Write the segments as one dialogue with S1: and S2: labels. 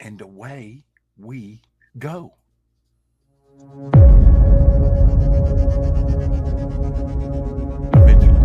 S1: and away we go. Eventually.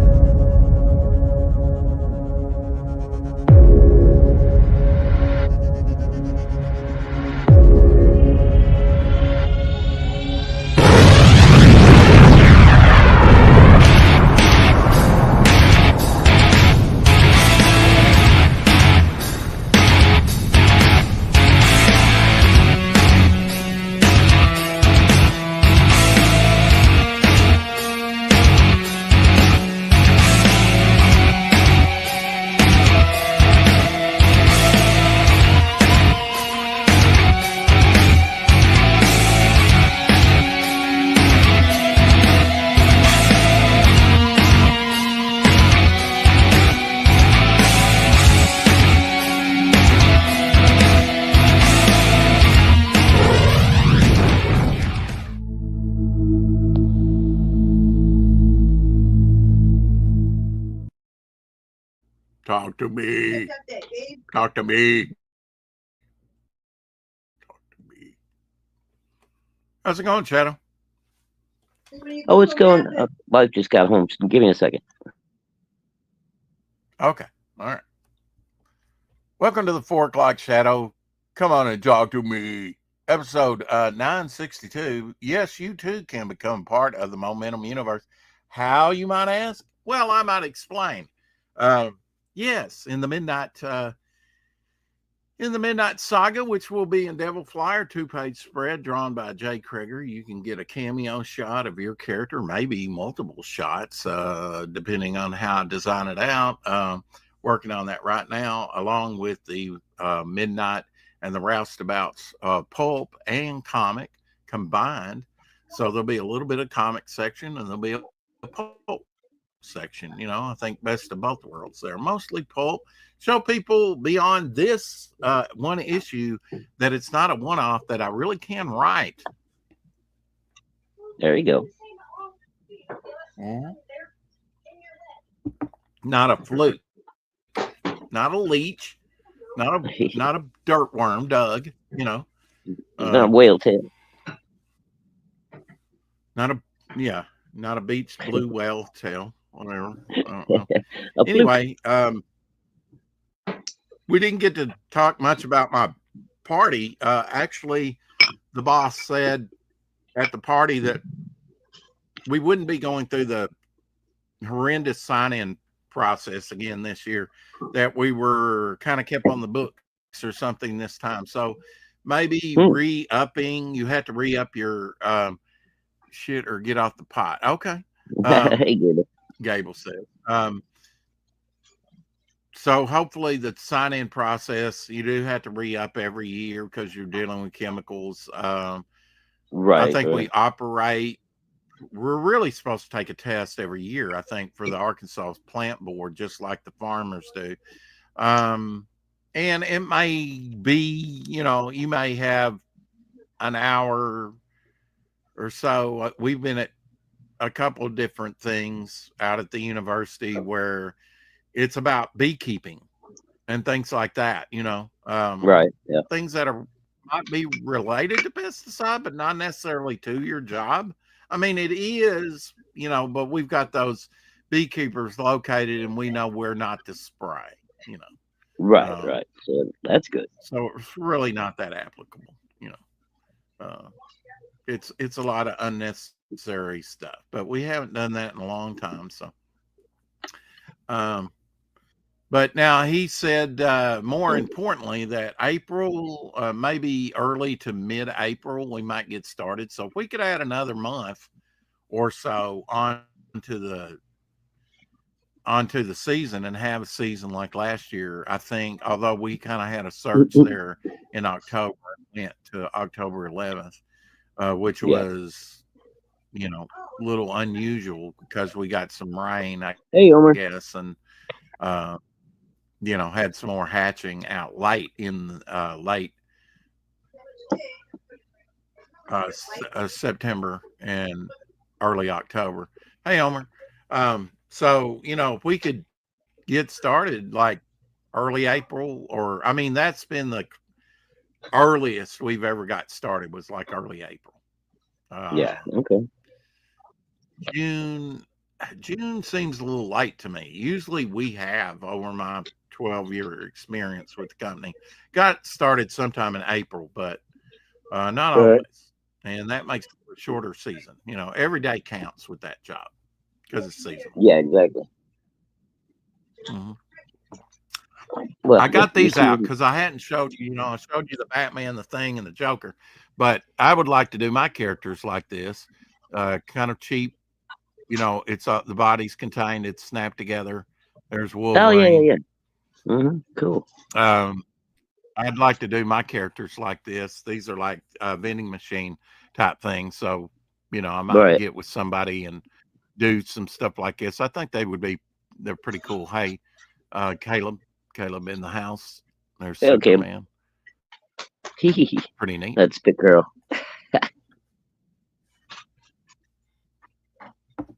S1: Talk to me. Talk to me. Talk to me. How's it going, Shadow?
S2: Oh, it's going. Wife just got home. Give me a second.
S1: Okay. All right. Welcome to the 4 o'clock Shadow. Come on and talk to me. Episode 962. Yes, you too can become part of the Momentum Universe. How, you might ask? Well, I might explain. Yes, in the Midnight Saga, which will be in Devil Flyer, 2-page spread drawn by Jay Krieger, you can get a cameo shot of your character, maybe multiple shots, depending on how I design it out. Working on that right now, along with the Midnight and the Roustabouts pulp and comic combined. So there'll be a little bit of comic section and there'll be a pulp section. I think best of both worlds there. Mostly pulp. Show people beyond this one issue that it's not a one-off, that I really can write.
S2: There you go.
S1: Mm-hmm. Not a fluke, not a leech, not a dirt worm, Doug.
S2: Not whale tail.
S1: Not a yeah, not a beach blue whale tail, whatever. I don't know.
S2: A fluke.
S1: Anyway, we didn't get to talk much about my party. Actually, the boss said at the party that we wouldn't be going through the horrendous sign-in process again this year, that we were kind of kept on the books or something this time. So maybe re-upping, you had to re-up your shit or get off the pot. Okay. Gable said. So hopefully the sign-in process, you do have to re-up every year because you're dealing with chemicals.
S2: Right.
S1: I think we operate. We're really supposed to take a test every year, I think, for the Arkansas Plant Board, just like the farmers do. And it may be, you may have an hour or so. We've been at a couple of different things out at the university where it's about beekeeping and things like that,
S2: right. Yeah.
S1: Things that might be related to pesticide, but not necessarily to your job. I mean, it is, but we've got those beekeepers located and we know where not to spray,
S2: Right. Right. So that's good.
S1: So it's really not that applicable, it's a lot of unnecessary stuff, but we haven't done that in a long time. So, but now he said, more importantly, that April, maybe early to mid-April, we might get started. So if we could add another month or so onto the season and have a season like last year, I think, although we kind of had a surge there in October, went to October 11th, which was, a little unusual because we got some rain, I guess, and had some more hatching out late in September and early October. Hey, Omer. So, if we could get started like early April, or, I mean, that's been earliest we've ever got started was like early April.
S2: Yeah. Okay.
S1: June seems a little late to me. Usually we have, over my 12-year experience with the company, got started sometime in April, but not
S2: All right.
S1: always. And that makes it a shorter season. Every day counts with that job because it's seasonal.
S2: Yeah, exactly.
S1: Mhm.
S2: Well,
S1: I got
S2: the
S1: these out
S2: season.
S1: because I hadn't showed you. I showed you the Batman, the Thing, and the Joker, but I would like to do my characters like this, kind of cheap. It's the body's contained, it's snapped together. There's
S2: Oh yeah,
S1: Wolverine.
S2: yeah, yeah. Cool.
S1: I'd like to do my characters like this. These are like vending machine type things. So, I might
S2: Right.
S1: get with somebody and do some stuff like this. I think they're pretty cool. Hey, Caleb in the house. There's
S2: Okay.
S1: Superman. Pretty neat.
S2: That's the girl.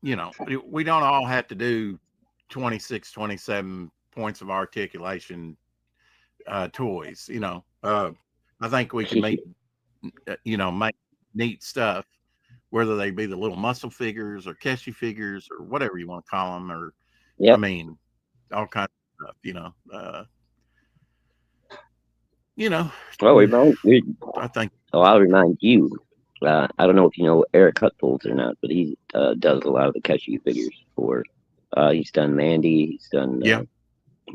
S1: We don't all have to do 26, 27 points of articulation toys. I think we can make neat stuff, whether they be the little muscle figures or Keshy figures or whatever you want to call them, or
S2: Yep.
S1: I mean, all kinds of stuff.
S2: Well,
S1: I think.
S2: I'll remind you. I don't know if you know Eric Hutfolds or not, but he does a lot of the Keshe figures for. He's done Mandy. He's done a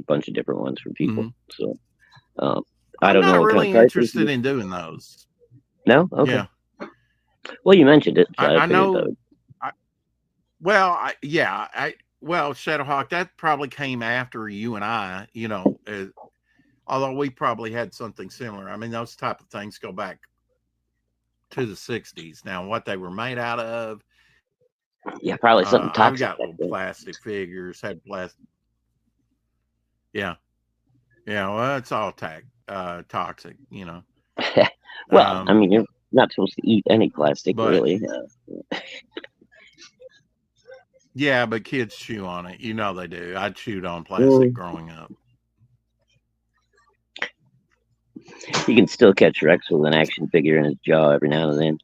S2: bunch of different ones for people.
S1: Mm-hmm.
S2: So I don't
S1: know
S2: what
S1: really
S2: kind of
S1: interested in doing those.
S2: No, okay.
S1: Yeah.
S2: Well, you mentioned it. So
S1: I know. Shadowhawk, that probably came after you and I. Although we probably had something similar. I mean, those type of things go back to the 60s. Now, what they were made out of.
S2: Yeah, probably something toxic.
S1: I've got little plastic figures, had plastic. Yeah. Yeah, well, it's all toxic,
S2: Well, I mean, you're not supposed to eat any plastic, really.
S1: Yeah, but kids chew on it. They do. I chewed on plastic growing up.
S2: You can still catch Rex with an action figure in his jaw every now and then.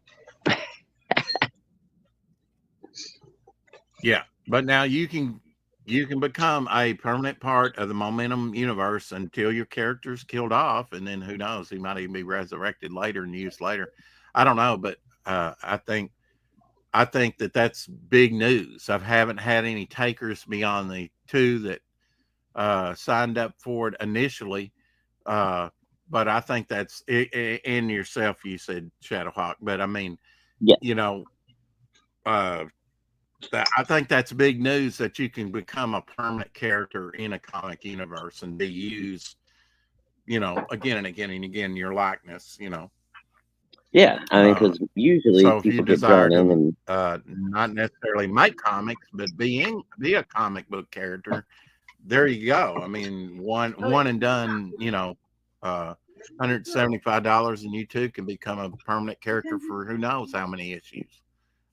S1: Yeah, but now you can become a permanent part of the Momentum universe until your character's killed off, and then who knows? He might even be resurrected later and used later. I don't know, but I think that's big news. I haven't had any takers beyond the two that signed up for it initially. But I think that's in yourself. You said Shadowhawk, but I mean, I think that's big news that you can become a permanent character in a comic universe and be used, again and again and again, your likeness,
S2: Yeah, I mean, because usually
S1: so if
S2: people
S1: you
S2: get
S1: desire
S2: drawn in
S1: to not necessarily make comics, but be a comic book character, there you go. I mean, one and done, $175, and you too can become a permanent character for who knows how many issues.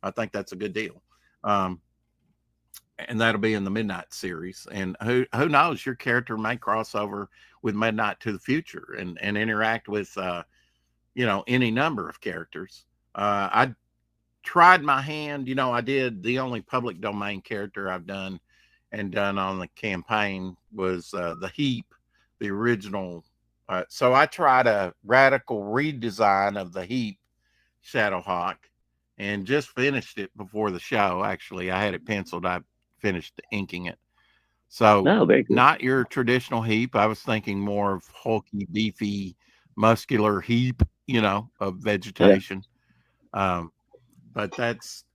S1: I think that's a good deal. And that'll be in the Midnight series. And who knows, your character may cross over with Midnight to the future and interact with, any number of characters. I tried my hand, I did the only public domain character I've done on the campaign was the Heap, the original. So I tried a radical redesign of the Heap Shadowhawk and just finished it before the show. Actually, I had it penciled. I finished inking it. So
S2: very cool.
S1: Not your traditional Heap. I was thinking more of hulky, beefy, muscular Heap, of vegetation. Yeah. But that's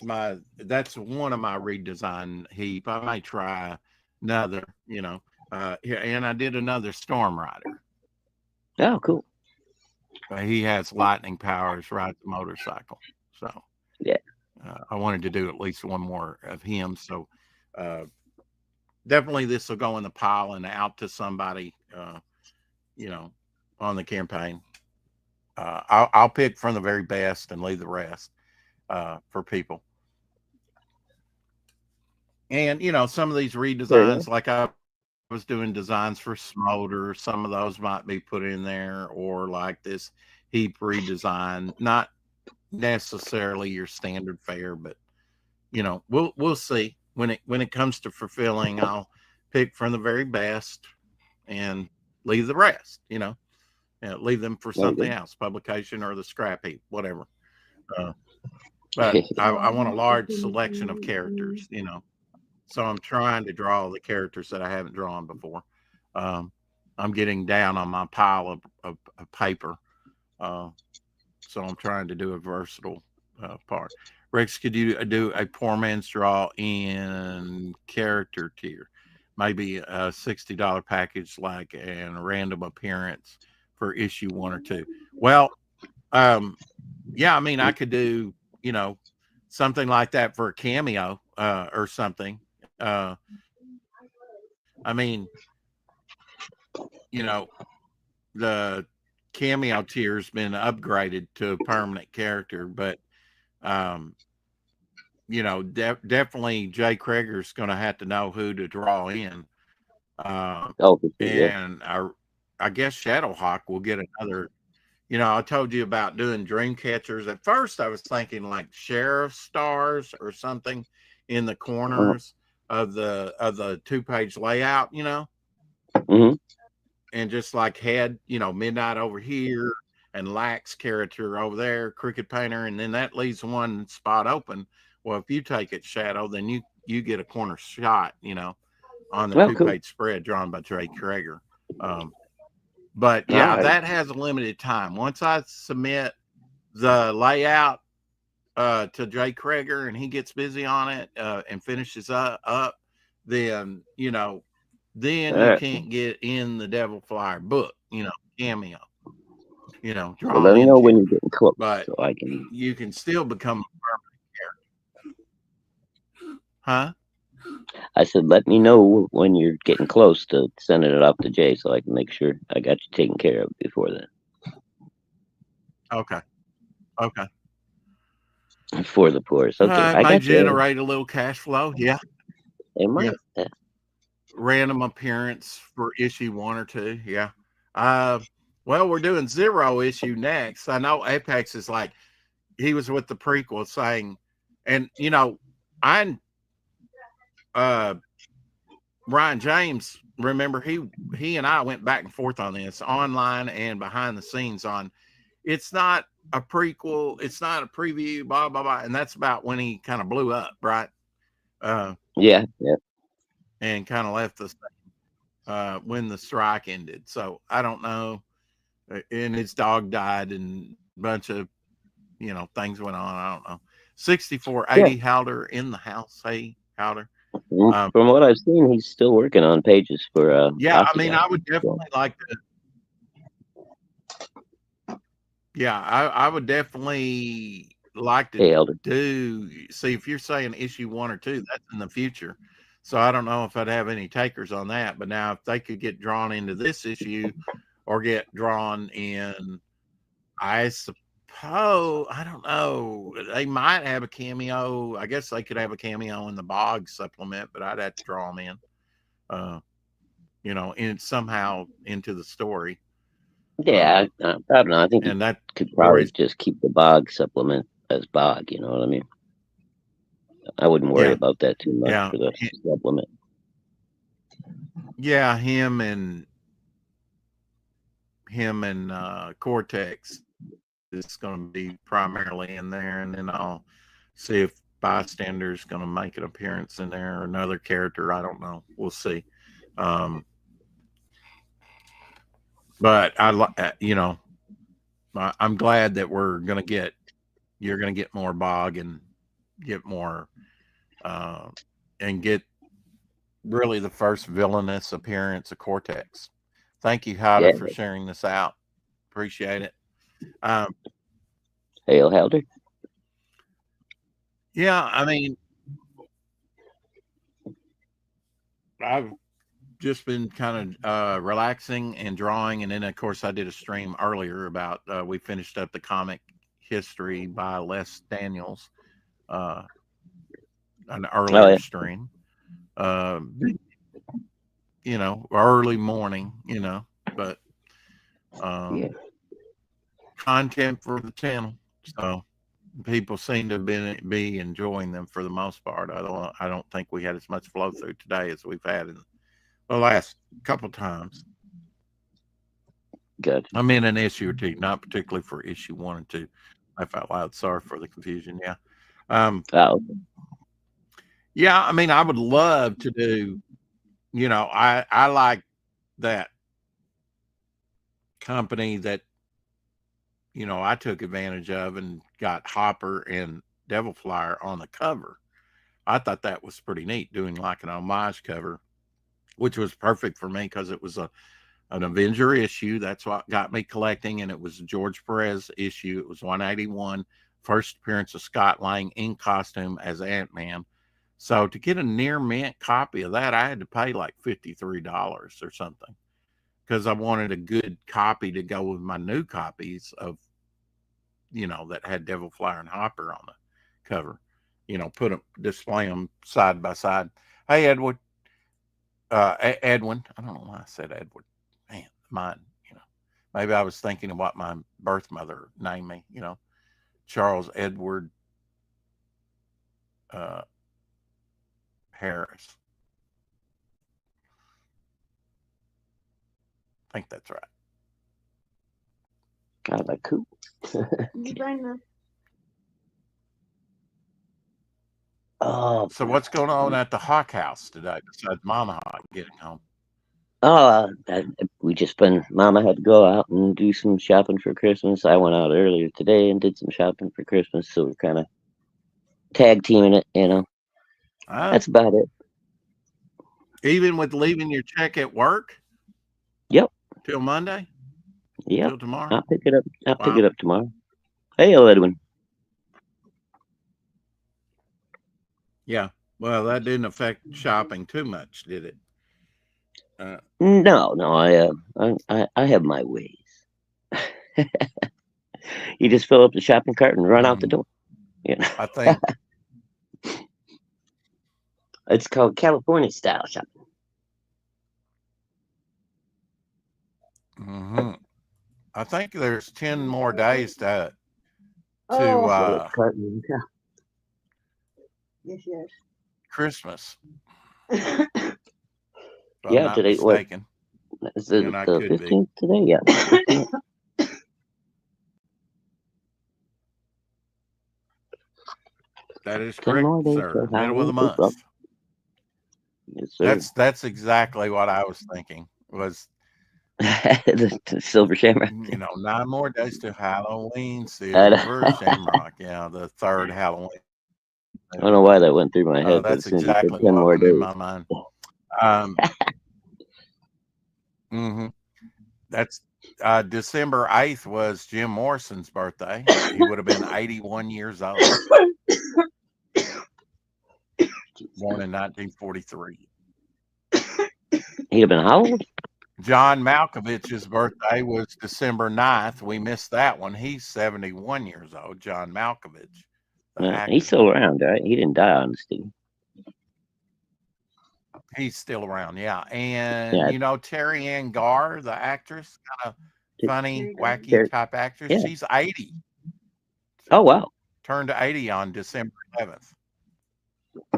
S1: one of my redesign Heap. I might try another, and I did another Storm Rider.
S2: Oh, cool.
S1: He has lightning powers, rides a motorcycle. So
S2: yeah,
S1: I wanted to do at least one more of him. So definitely this will go in the pile and out to somebody, on the campaign. I'll pick from the very best and leave the rest for people. And some of these redesigns, like I was doing designs for Smolder. Some of those might be put in there, or like this heap redesign. Not necessarily your standard fare, but we'll see. When it comes to fulfilling, I'll pick from the very best and leave the rest. Leave them for something else, publication or the scrap heap, whatever. But I want a large selection of characters, so I'm trying to draw the characters that I haven't drawn before. I'm getting down on my pile of paper, so I'm trying to do a versatile part. Rex, could you do a poor man's draw in character tier? Maybe a $60 package, like a random appearance for issue 1 or 2. Well, yeah, I mean, I could do, something like that for a cameo or something. I mean, the cameo tier's been upgraded to a permanent character, but definitely Jay Krager's going to have to know who to draw in. And I guess Shadowhawk will get another. I told you about doing dream catchers. At first, I was thinking like sheriff stars or something in the corners of the 2-page layout.
S2: Mm-hmm.
S1: And just like had Midnight over here and Lax character over there, Crooked Painter, and then that leaves one spot open. Well, if you take it Shadow, then you get a corner shot, on the 2-page spread drawn by Jay Krager. But yeah, that has a limited time. Once I submit the layout to Jay Krager and he gets busy on it and finishes up, then then you can't get in the Devil Flyer book, cameo.
S2: Well, let me know when you're getting close,
S1: but
S2: so I can.
S1: You can still become a permanent character. Huh?
S2: I said, let me know when you're getting close to sending it off to Jay, so I can make sure I got you taken care of before then.
S1: Okay.
S2: For the poorest. Okay.
S1: I might generate a little cash flow. Yeah.
S2: It might.
S1: Yeah. Random appearance for issue 1 or 2. Yeah. Well, we're doing 0 issue next. I know Apex is like, he was with the prequel saying, and Ryan James, remember he and I went back and forth on this online and behind the scenes on, it's not a prequel, it's not a preview, blah blah blah, and that's about when he kind of blew up, right?
S2: Yeah.
S1: And kind of left the when the strike ended. So I don't know, and his dog died and a bunch of things went on. I don't know. 6480 Howler in the house. Hey Howler.
S2: From what I've seen, he's still working on pages for
S1: yeah, I mean, I would definitely like to. Yeah, I would definitely like to see if you're saying issue 1 or 2, that's in the future. So I don't know if I'd have any takers on that. But now if they could get drawn into this issue or get drawn in, I suppose, I don't know, they might have a cameo. I guess they could have a cameo in the Bog supplement, but I'd have to draw them in, somehow into the story.
S2: Yeah, I don't know. I think that could probably just keep the Bog supplement as Bog. You know what I mean? I wouldn't worry about that too much for the supplement.
S1: Yeah, him and Cortex is going to be primarily in there, and then I'll see if Bystander's going to make an appearance in there or another character. I don't know. We'll see. But I'm glad that you're going to get more Bog and get more, and get really the first villainous appearance of Cortex. Thank you, Howder, for sharing this out. Appreciate it.
S2: Hail Helder.
S1: Yeah, I mean, I've just been kind of relaxing and drawing, and then of course I did a stream earlier about we finished up the comic history by Les Daniels, an earlier stream. early morning, but
S2: Yeah.
S1: content for the channel. So people seem to be enjoying them for the most part. I don't think we had as much flow through today as we've had in the last couple times.
S2: Good.
S1: I'm in an issue or two, not particularly for issue 1 and 2. Laugh out loud. Sorry for the confusion. Yeah. Yeah. I mean, I would love to do, I like that company that, I took advantage of and got Hopper and Devil Flyer on the cover. I thought that was pretty neat, doing like an homage cover, which was perfect for me because it was an Avenger issue. That's what got me collecting, and it was a George Perez issue. It was 181, first appearance of Scott Lang in costume as Ant-Man. So to get a near mint copy of that, I had to pay like $53 or something, because I wanted a good copy to go with my new copies of, that had Devil Flyer and Hopper on the cover. Display them side by side. Hey, Edwin. Edwin. I don't know why I said Edward. Man, mine, maybe I was thinking of what my birth mother named me, Charles Edward Harris. I think that's right.
S2: God, that's cool.
S1: So what's going on at the Hawk House today besides Mama Hawk getting home?
S2: We just Mama had to go out and do some shopping for Christmas. I went out earlier today and did some shopping for Christmas, so we're kind of tag teaming it, That's about it.
S1: Even with leaving your check at work?
S2: Yep.
S1: Till Monday?
S2: Yep.
S1: Till tomorrow?
S2: I'll pick it up. Pick it up tomorrow. Hey, Edwin.
S1: Yeah. Well, that didn't affect shopping too much, did it?
S2: No. I have my ways. You just fill up the shopping cart and run out the door.
S1: I think
S2: it's called California style shopping.
S1: Mm-hmm. I think there's 10 more days to
S3: Yes.
S1: Christmas.
S2: Yeah, today
S1: mistaken.
S2: What? Is it the 15th today? Yeah.
S1: That is correct, sir. Middle of the month.
S2: Yes, sir.
S1: That's exactly what I was thinking. Was
S2: the Silver Shamrock.
S1: 9 more days to Halloween. Silver Shamrock. Yeah, the third Halloween.
S2: I don't know why that went through my head.
S1: That's exactly what went in my mind. That's December 8th was Jim Morrison's birthday. He would have been 81 years old. Born in 1943.
S2: He'd have been how old?
S1: John Malkovich's birthday was December 9th. We missed that one. He's 71 years old, John Malkovich.
S2: He's still around, right? He didn't die on the Steve.
S1: He's still around, yeah. And, Terry Ann Garr, the actress, kind of funny, wacky type actress, she's 80.
S2: Oh, wow.
S1: Turned 80 on December 11th.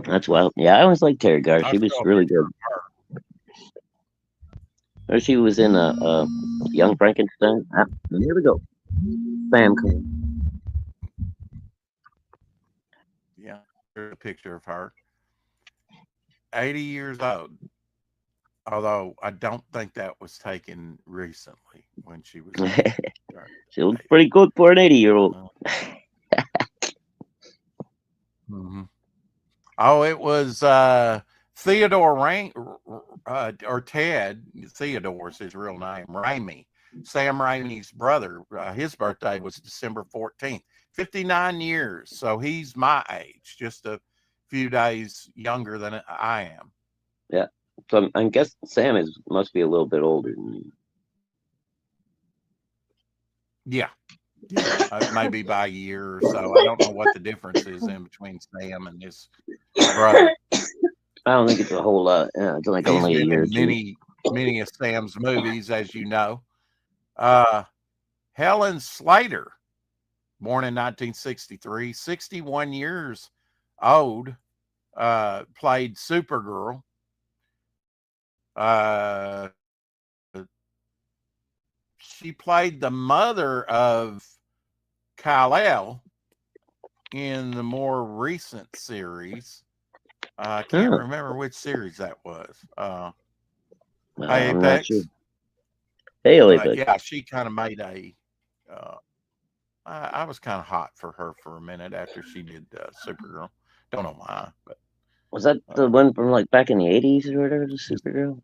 S2: That's wild. Yeah, I always liked Terry Garr. She was really good. Or she was in Young Frankenstein. Here we go. Sam Cohen.
S1: Yeah, here's a picture of her. 80 years old. Although I don't think that was taken recently when she was.
S2: She looks pretty good for an 80-year-old.
S1: Mm-hmm. Oh, it was Theodore or Ted. Theodore's his real name. Raimi. Sam Raimi's brother. His birthday was December 14th. 59 years. So he's my age, just a few days younger than I am.
S2: Yeah. So I guess Sam must be a little bit older than you.
S1: Yeah. Maybe by a year or so. I don't know what the difference is in between Sam and his brother.
S2: I don't think it's a whole lot. It's like
S1: He's
S2: only a
S1: been
S2: year or
S1: in
S2: two.
S1: many of Sam's movies, as you know. Helen Slater, born in 1963, 61 years old, played Supergirl. She played the mother of Kal-El in the more recent series. I can't remember which series that was.
S2: I'm not sure.
S1: Apex.
S2: Apex.
S1: Yeah, she kind of made a. I was kind of hot for her for a minute after she did Supergirl. Don't know why, but
S2: was that the one from like back in the 80s or whatever? The Supergirl.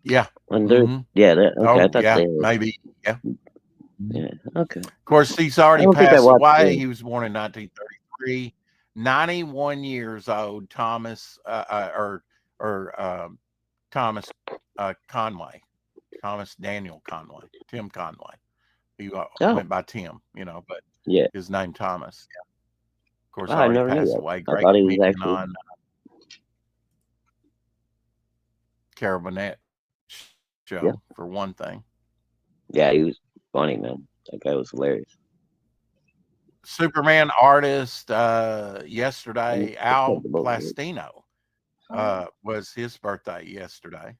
S1: Yeah.
S2: Mm-hmm. Yeah. Okay.
S1: Yeah. Maybe. Yeah.
S2: Yeah. Okay.
S1: Of course, he's already passed away. He was born in 1933. 91 years old. Thomas Thomas Conway. Thomas Daniel Conway. Tim Conway. He went by Tim, but his name Thomas. Yeah. Of course, already passed away. Great comedian on Carol Burnett show, for one thing.
S2: Yeah, he was funny, man. That guy was hilarious.
S1: Superman artist yesterday, Al Plastino, was his birthday yesterday.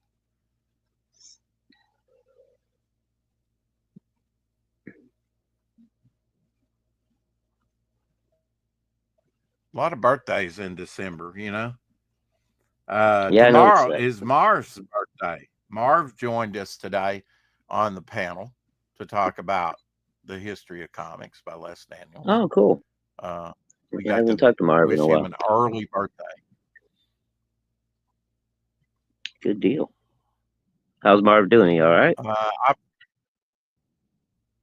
S1: A lot of birthdays in December, Tomorrow is Marv's birthday. Marv joined us today on the panel to talk about the history of comics by Les Daniels.
S2: Oh, cool.
S1: We
S2: got to talk to Marv
S1: wish
S2: in a while.
S1: him an early birthday.
S2: Good deal. How's Marv doing? He all right?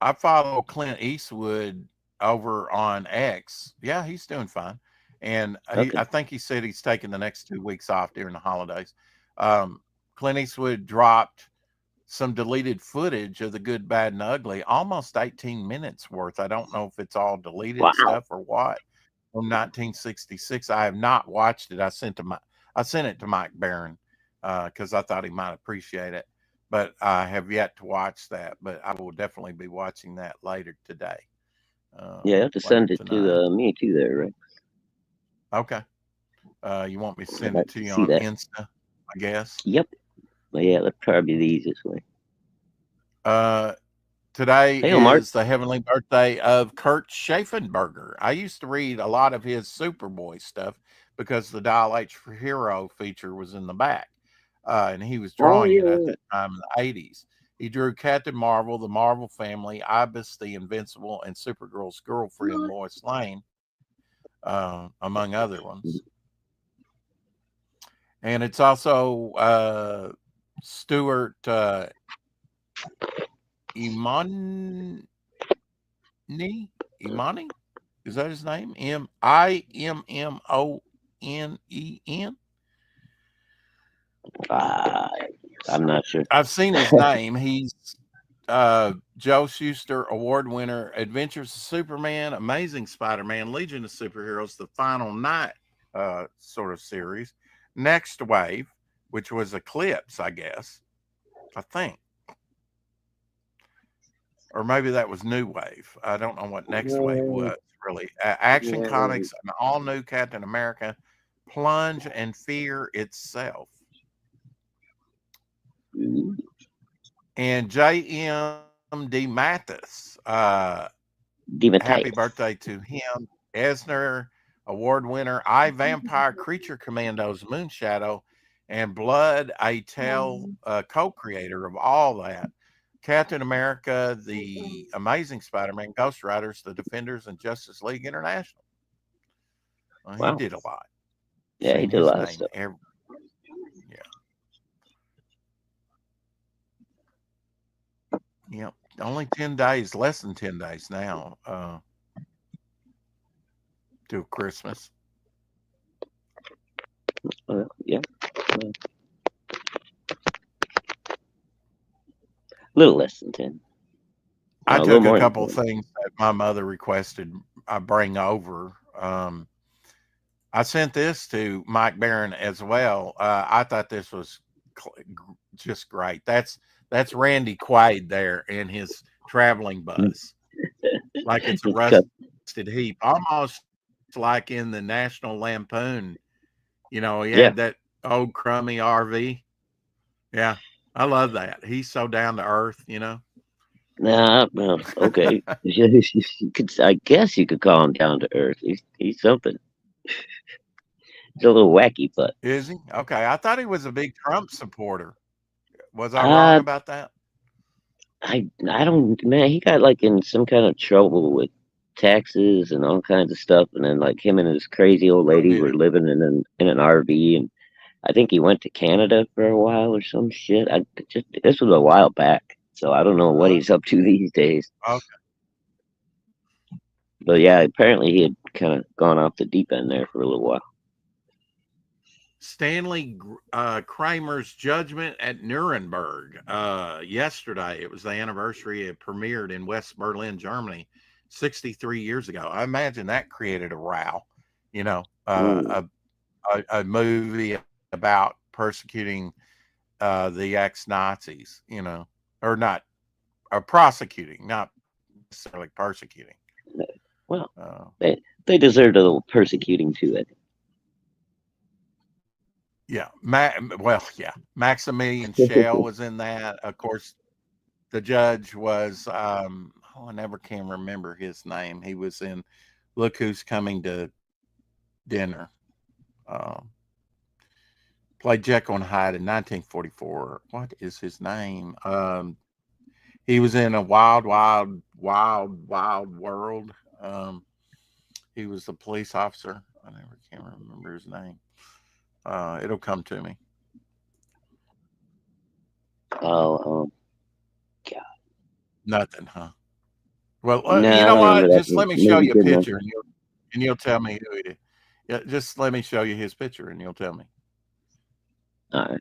S1: I follow Clint Eastwood over on X. Yeah, he's doing fine. And I think he said he's taking the next 2 weeks off during the holidays. Clint Eastwood dropped some deleted footage of The Good, Bad, and Ugly, almost 18 minutes worth. I don't know if it's all deleted stuff or what. From 1966, I have not watched it. I sent it to Mike Barron because I thought he might appreciate it, but I have yet to watch that. But I will definitely be watching that later today.
S2: You have to send it to me too, there, right?
S1: Okay. You want me to send it to you on Insta, I guess?
S2: Yep. Well, yeah, that'd probably be the easiest way.
S1: Today is the heavenly birthday of Kurt Schaffenberger. I used to read a lot of his Superboy stuff because the Dial H for Hero feature was in the back. And he was drawing it at that time in the 80s. He drew Captain Marvel, the Marvel Family, Ibis the Invincible, and Supergirl's girlfriend, Lois Lane, among other ones. And it's also Stuart Imani? Is that his name? Immonen?
S2: I'm not sure.
S1: I've seen his name. He's Joe Shuster Award winner, Adventures of Superman, Amazing Spider-Man, Legion of Superheroes, the Final Night sort of series, Next Wave, which was Eclipse, I guess. I think. Or maybe that was New Wave. I don't know what Next Wave was, really. Action Comics, an all-new Captain America, Plunge and Fear itself. And J.M. DeMatteis. Happy birthday to him. Eisner Award winner, I, Vampire, Creature Commandos, Moonshadow, and Blood Atel, co-creator of all that. Captain America, the Amazing Spider-Man, Ghost Riders, the Defenders, and Justice League International. He did a lot.
S2: Yeah, he did a lot of stuff.
S1: Yeah. Only 10 days, less than 10 days now till Christmas.
S2: Yeah. A little less than 10.
S1: I took a couple of things that my mother requested I bring over. I sent this to Mike Barron as well. I thought this was just great. That's Randy Quaid there in his traveling bus, like it's a rusted heap, almost like in the National Lampoon. You know, he had that old crummy RV. Yeah, I love that. He's so down to earth, you know.
S2: Nah, well, okay. I guess you could call him down to earth. He's something. He's a little wacky, but
S1: is he? Okay, I thought he was a big Trump supporter. Was I wrong about that?
S2: I don't, man. He got like in some kind of trouble with taxes and all kinds of stuff, and then like him and his crazy old lady were living in an RV, and I think he went to Canada for a while or some shit. This was a while back, so I don't know what he's up to these days.
S1: Okay.
S2: But yeah, apparently he had kind of gone off the deep end there for a little while.
S1: Stanley Kramer's Judgment at Nuremberg. Yesterday, it was the anniversary. It premiered in West Berlin, Germany, 63 years ago. I imagine that created a row. You know, a movie about persecuting the ex-Nazis. You know, or not, prosecuting, not necessarily persecuting.
S2: Well, they deserved a little persecuting too, I think.
S1: Yeah, Maximilian Schell was in that. Of course, the judge was I never can remember his name. He was in Look Who's Coming to Dinner. Played Jekyll and Hyde in 1944. What is his name? He was in A Wild, Wild, Wild, Wild World. He was a police officer. I never can remember his name. It'll come to me.
S2: Oh, God.
S1: Nothing, huh? Well, you know what? Just let me show you a picture, and you'll tell me who it is. Yeah, just let me show you his picture, and you'll tell me.
S2: All right.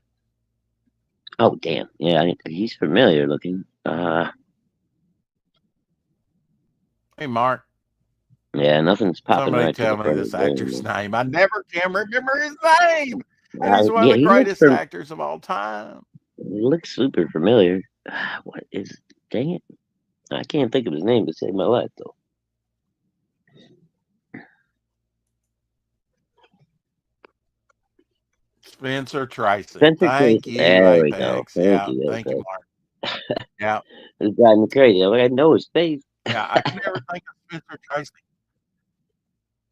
S2: Oh, damn. Yeah, he's familiar looking.
S1: Hey, Mark.
S2: Yeah, nothing's popping.
S1: Somebody
S2: right
S1: tell me this actor's name. I never can remember his name. And he's one of the greatest actors of all time.
S2: He looks super familiar. What is? Dang it! I can't think of his name to save my life, though.
S1: Spencer Tracy.
S2: Thank
S1: you,
S2: there
S1: Apex.
S2: We go.
S1: Thank you, Mark. Yeah.
S2: It's driving me crazy. I know his face.
S1: Yeah, I can never think of Spencer Tracy.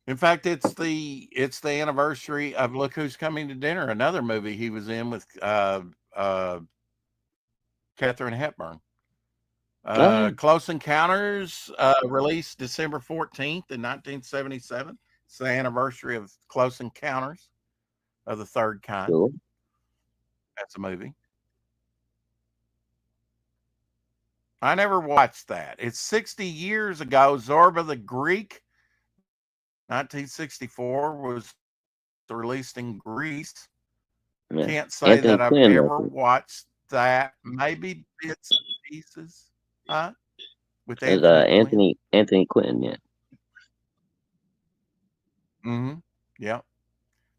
S1: In fact, it's the anniversary of Look Who's Coming to Dinner, another movie he was in with Katharine Hepburn. Close Encounters, released December 14th in 1977. It's the anniversary of Close Encounters of the Third Kind.
S2: Cool.
S1: That's a movie. I never watched that. It's 60 years ago. Zorba the Greek, 1964, was released in Greece. Yeah. Can't say that I've ever watched that. Maybe bits and pieces. Huh?
S2: With Anthony Quinn, yeah.
S1: Mm-hmm. Yeah.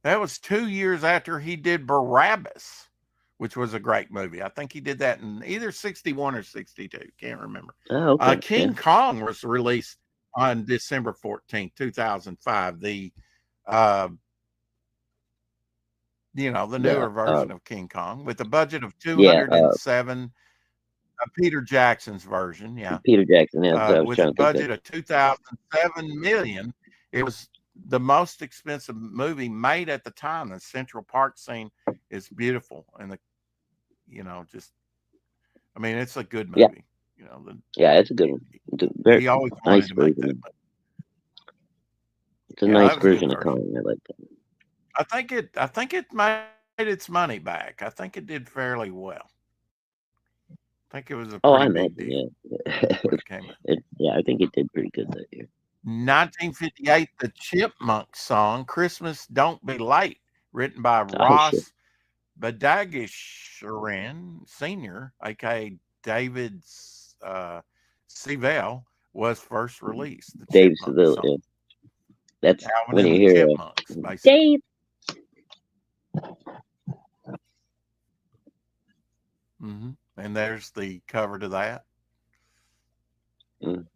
S1: That was 2 years after he did Barabbas, which was a great movie. I think he did that in either 61 or 62. Can't remember.
S2: Oh, okay.
S1: King Kong was released on December 14th, 2005. The the newer version of King Kong with a budget of 207. Peter Jackson's version, yeah.
S2: Peter Jackson, yeah.
S1: With a budget of 2007 million. It was the most expensive movie made at the time. The Central Park scene is beautiful, and it's a good movie.
S2: Yeah. It's a good one.
S1: He always wanted to make that movie.
S2: It's a nice version of Kong. I like that.
S1: I think it made its money back. I think it did fairly well. I think it was a pretty big deal.
S2: Yeah. I think it did pretty good that year.
S1: 1958, the Chipmunks song "Christmas Don't Be Late," written by Ross Badagisharan Sr., aka David Seville, was first released.
S2: Dave Seville, yeah. That's
S1: Alvin
S2: when
S1: and
S2: you
S1: the
S2: hear
S1: Chipmunks, basically.
S2: Dave.
S1: And there's the cover to that.
S2: Mm.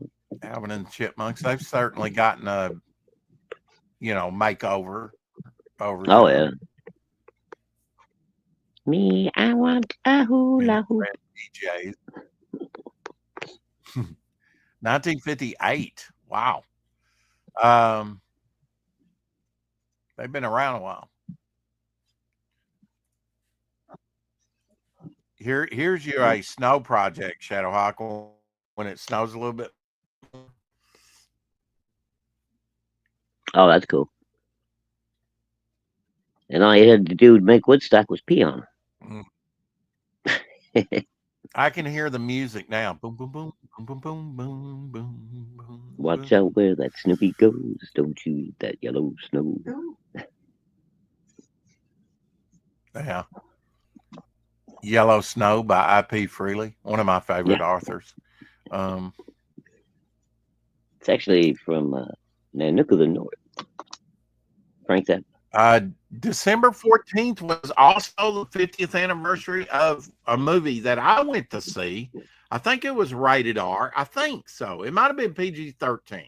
S1: Alvin and the Chipmunks. They've certainly gotten a, makeover over
S2: Oh
S1: time.
S2: yeah. Me, I want a hula hoop.
S1: DJs. 1958. Wow. They've been around a while. Here's you a snow project, Shadowhawk, when it snows a little bit.
S2: Oh, that's cool. And all you had to do to make Woodstock was pee on
S1: Mm. I can hear the music now. Boom, boom, boom, boom, boom, boom, boom, boom, boom.
S2: Watch out where that Snoopy goes. Don't you eat that yellow snow.
S1: Yeah. Yellow Snow by I.P. Freely, one of my favorite authors.
S2: It's actually from Nanook of the North. Frank Zappa.
S1: December 14th was also the 50th anniversary of a movie that I went to see. I think it was rated R. I think so. It might have been PG-13.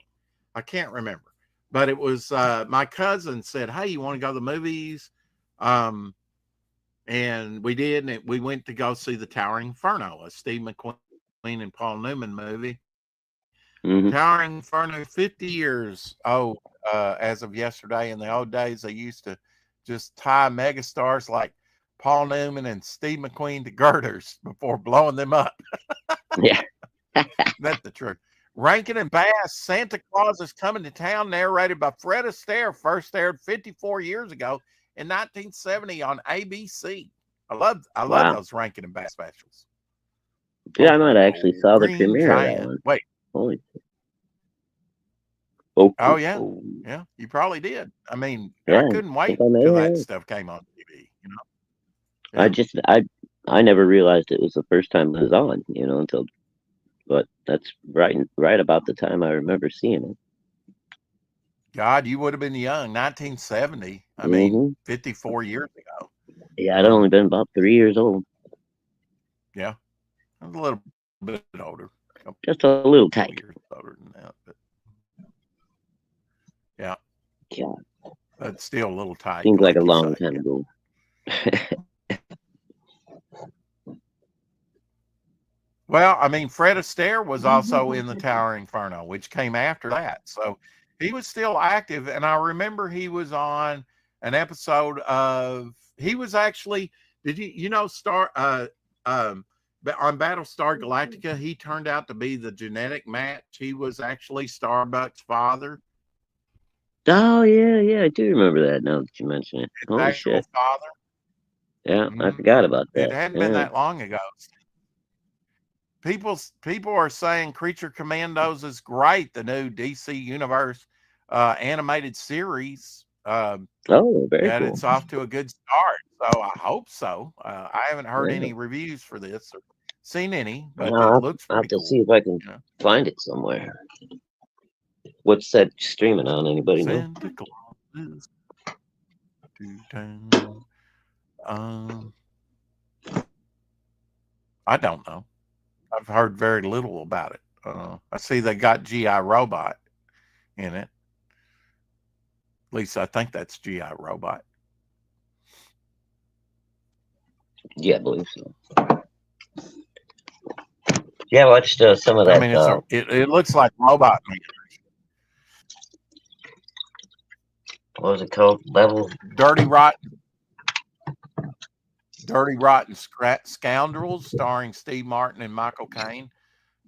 S1: I can't remember. But it was my cousin said, hey, you want to go to the movies? And we did. And we went to go see The Towering Inferno, a Steve McQueen and Paul Newman movie.
S2: Mm-hmm.
S1: Towering Inferno, 50 years old as of yesterday. In the old days, they used to just tie megastars like Paul Newman and Steve McQueen to girders before blowing them up.
S2: Yeah.
S1: That's the truth. Rankin and Bass, Santa Claus is Coming to Town, narrated by Fred Astaire, first aired 54 years ago in 1970 on ABC. I love those Rankin and Bass specials.
S2: Yeah, I might actually saw the premiere of that one.
S1: Wait.
S2: Holy.
S1: Oh yeah, yeah. You probably did. I mean, I couldn't wait till that stuff came on TV.
S2: Yeah. I never realized it was the first time it was on. Until, but that's right about the time I remember seeing it.
S1: God, you would have been young. 1970. I mean, 54 years ago.
S2: Yeah, I'd only been about 3 years old.
S1: Yeah, I was a little bit older.
S2: Just a little tight.
S1: Years older than that, but yeah. But still a little tight.
S2: Seems like a long time ago.
S1: Well, I mean, Fred Astaire was also in The Towering Inferno, which came after that. So he was still active. And I remember he was on an episode of, he was actually, did you know, on Battlestar Galactica, he turned out to be the genetic match. He was actually Starbuck's father.
S2: Oh, yeah, I do remember that now that you mention it.
S1: His actual father.
S2: Yeah, I forgot about that.
S1: It hadn't been that long ago. People are saying Creature Commandos is great, the new DC Universe animated series.
S2: Very cool.
S1: It's off to a good start, so I hope so. I haven't heard any reviews for this or seen any, but it looks pretty cool.
S2: I'll have to see if I can find it somewhere. What's that streaming on? Anybody know?
S1: Santa Claus to town. I don't know. I've heard very little about it. I see they got G.I. Robot in it. At least I think that's G.I. Robot.
S2: Yeah, I believe so. Yeah, I watched some of that.
S1: I mean, it looks like Robot Man.
S2: What was it called? Level?
S1: Dirty Rotten Scoundrels, starring Steve Martin and Michael Caine,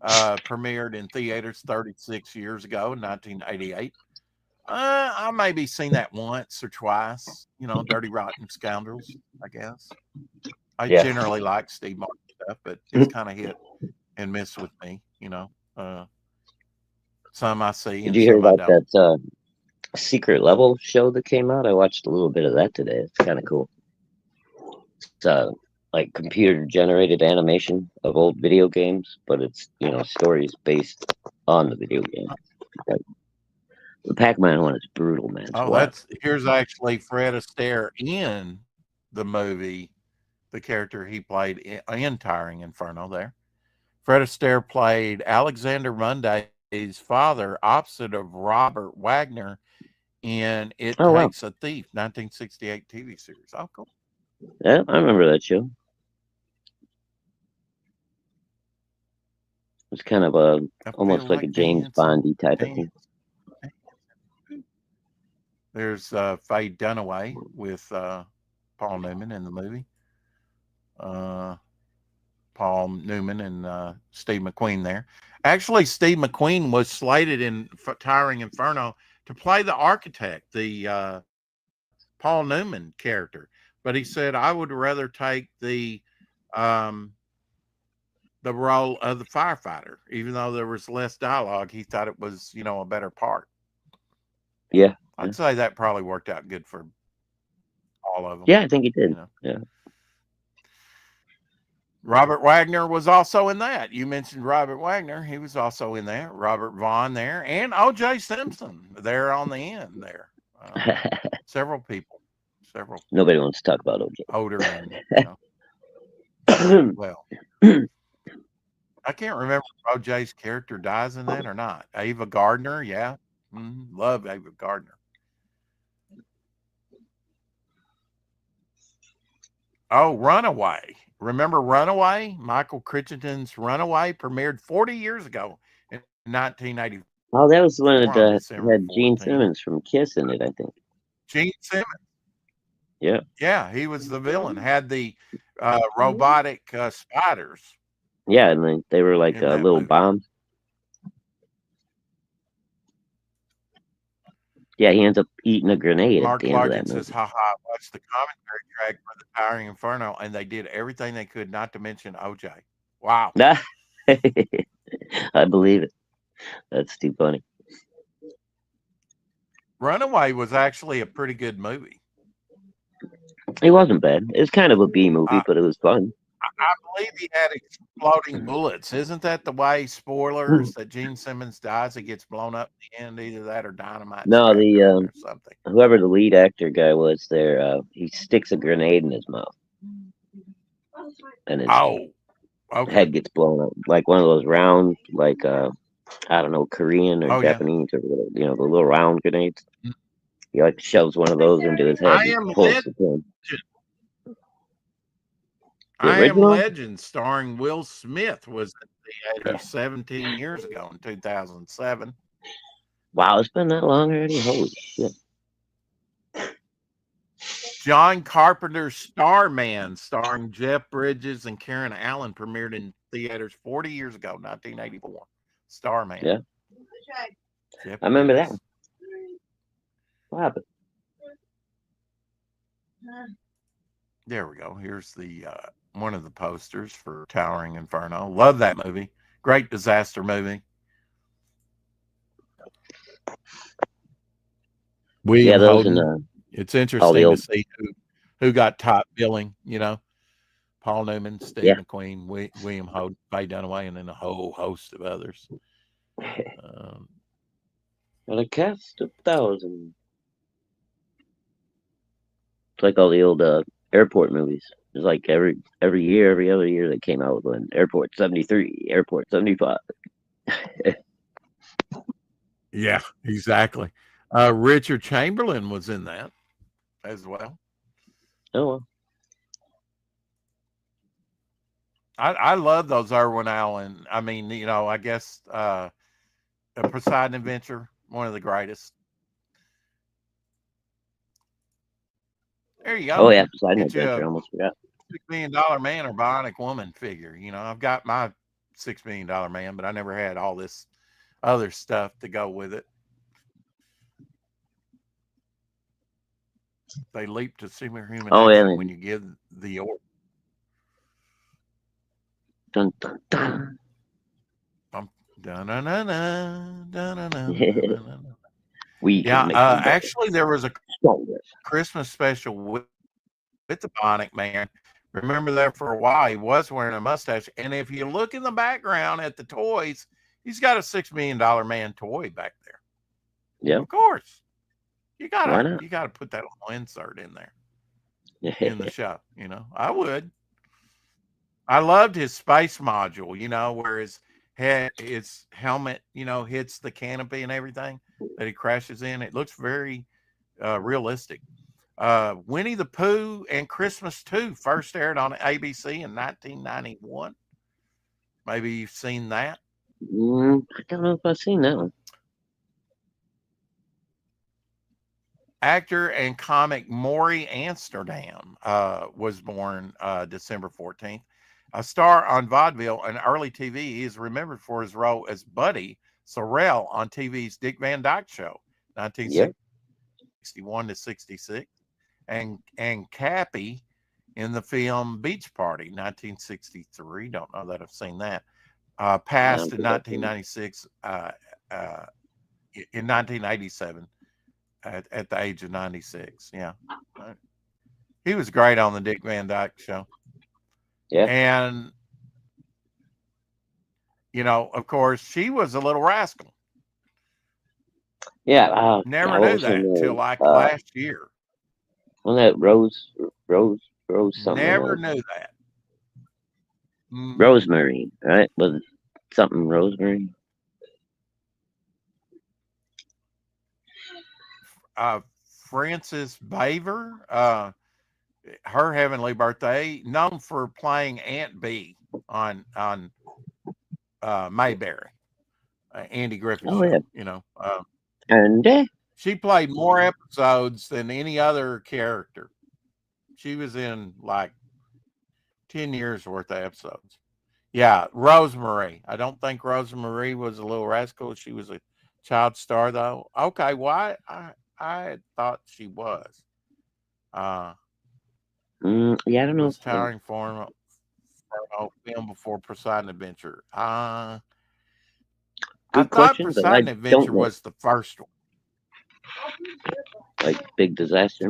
S1: premiered in theaters 36 years ago, in 1988. I maybe seen that once or twice. Dirty Rotten Scoundrels, I guess. I generally like Steve Martin stuff, but it's kind of hit and miss with me. Some I see.
S2: Did you hear about that Secret Level show that came out? I watched a little bit of that today. It's kind of cool. It's like computer generated animation of old video games, but it's stories based on the video game. The Pac-Man one is brutal, man.
S1: Oh, here's actually Fred Astaire in the movie, the character he played in Towering Inferno there. Fred Astaire played Alexander Monday's father opposite of Robert Wagner in It Takes a Thief, 1968 TV series. Oh, cool.
S2: Yeah, I remember that show. It's kind of almost like a James Bondy type of thing.
S1: There's Faye Dunaway with Paul Newman in the movie. Paul Newman and Steve McQueen there. Actually, Steve McQueen was slated in Towering Inferno to play the architect, the Paul Newman character. But he said, I would rather take the role of the firefighter, even though there was less dialogue. He thought it was, a better part.
S2: Yeah.
S1: I'd say that probably worked out good for all of them.
S2: Yeah, I think it did. Yeah.
S1: Robert Wagner was also in that. You mentioned Robert Wagner. He was also in there. Robert Vaughn there. And O.J. Simpson there on the end there. Several people.
S2: Nobody wants to talk about O.J.
S1: Older well, I can't remember if O.J.'s character dies in that or not. Ava Gardner, yeah. Love Ava Gardner. Oh, Runaway. Remember Runaway? Michael Crichton's Runaway premiered 40 years ago in 1980.
S2: Oh, that was one that had Gene Simmons from Kiss in it, I think.
S1: Gene Simmons.
S2: Yeah.
S1: Yeah, he was the villain. Had the robotic spiders.
S2: Yeah, and they were like little bombs. Yeah, he ends up eating a grenade
S1: Mark
S2: at the end of that
S1: Larkin says, haha, I watched the commentary track for the Towering Inferno, and they did everything they could not to mention OJ. Wow.
S2: I believe it. That's too funny.
S1: Runaway was actually a pretty good movie.
S2: It wasn't bad. It was kind of a B movie, but it was fun.
S1: I believe he had exploding bullets. Isn't that the way, spoilers, that Gene Simmons dies? He gets blown up in the end, either that or dynamite.
S2: No,
S1: or something.
S2: Whoever the lead actor guy was there, he sticks a grenade in his mouth. And his head gets blown up. Like one of those round, like, I don't know, Korean or Japanese or whatever, the little round grenades. He like shoves one of those into his head.
S1: I Am Legend, starring Will Smith, was at the theater 17 years ago in 2007.
S2: Wow, it's been that long already? Holy shit.
S1: John Carpenter's Starman, starring Jeff Bridges and Karen Allen, premiered in theaters 40 years ago, 1984. Starman.
S2: Yeah. I remember that. What happened?
S1: There we go. Here's the one of the posters for Towering Inferno. Love that movie. Great disaster movie. William Holden. It's interesting to see who got top billing, Paul Newman, Steve McQueen, William Holden, Faye Dunaway, and then a whole host of others.
S2: And a cast of thousands. It's like all the old airport movies. It's like every other year they came out with one. Airport 73, Airport 75.
S1: Yeah, exactly. Richard Chamberlain was in that as well.
S2: Oh, well.
S1: I love those Irwin Allen. I mean, I guess a Poseidon Adventure, one of the greatest. There you go.
S2: Oh, yeah, Poseidon Adventure. I almost forgot.
S1: $6 Million Man or Bionic Woman figure. I've got my $6 Million Man, but I never had all this other stuff to go with it. They leap to superhuman action when you give the order.
S2: Dun, dun, dun.
S1: Actually, there was a Christmas special with the Bionic Man. Remember that for a while. He was wearing a mustache. And if you look in the background at the toys, he's got a $6 Million Man toy back there.
S2: Yep.
S1: Of course.
S2: Why
S1: You
S2: not?
S1: gotta put that little insert in there in the show, you know. I would. I loved his space module, you know, where his helmet, you know, hits the canopy and everything that he crashes in. It looks very realistic. Winnie the Pooh and Christmas 2 first aired on ABC in 1991. Maybe you've seen that.
S2: I don't know if I've seen that one.
S1: Actor and comic Maury Amsterdam was born December 14th. A star on vaudeville and early TV, he is remembered for his role as Buddy Sorrell on TV's Dick Van Dyke Show,
S2: Yep.
S1: 1961 to 66, and Cappy in the film Beach Party, 1963. Don't know that I've seen that. Passed in 1996, in 1987. At the age of 96. Yeah. He was great on the Dick Van Dyke Show.
S2: Yeah.
S1: And, you know, of course, she was a little rascal.
S2: Yeah.
S1: Never knew that till like last year.
S2: Wasn't that Rose something?
S1: Never knew that.
S2: Rosemary, right? Was it something Rosemary?
S1: Frances Baver, her heavenly birthday, known for playing Aunt Bee on Mayberry, Andy Griffith show.
S2: Yeah.
S1: You know,
S2: And
S1: she played more episodes than any other character. She was in like 10 years worth of episodes. Yeah, Rosemary. I don't think Rosemary was a little rascal. She was a child star, though. Okay, why? I thought she was.
S2: yeah, I don't know.
S1: Was towering for a film before Poseidon Adventure. I thought Poseidon Adventure was the first one.
S2: Like Big Disaster.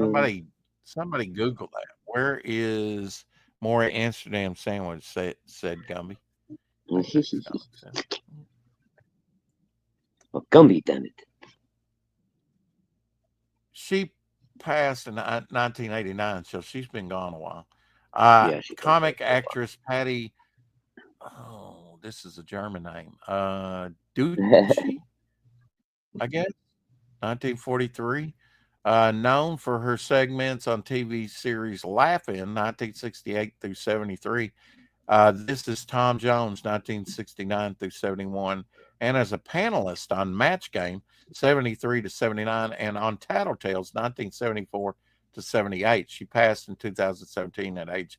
S1: Somebody Google that. Where is Maury Amsterdam sandwich? Said Gumby.
S2: Well, Gumby, damn it.
S1: She passed in 1989, so she's been gone a while. Comic actress Patty. Oh, this is a German name. Ducci, I guess. 1943. Known for her segments on TV series Laugh-In, 1968 through 73. This is Tom Jones, 1969 through 71. And as a panelist on Match Game, 73 to 79, and on Tattletales, 1974 to 78. She passed in 2017 at age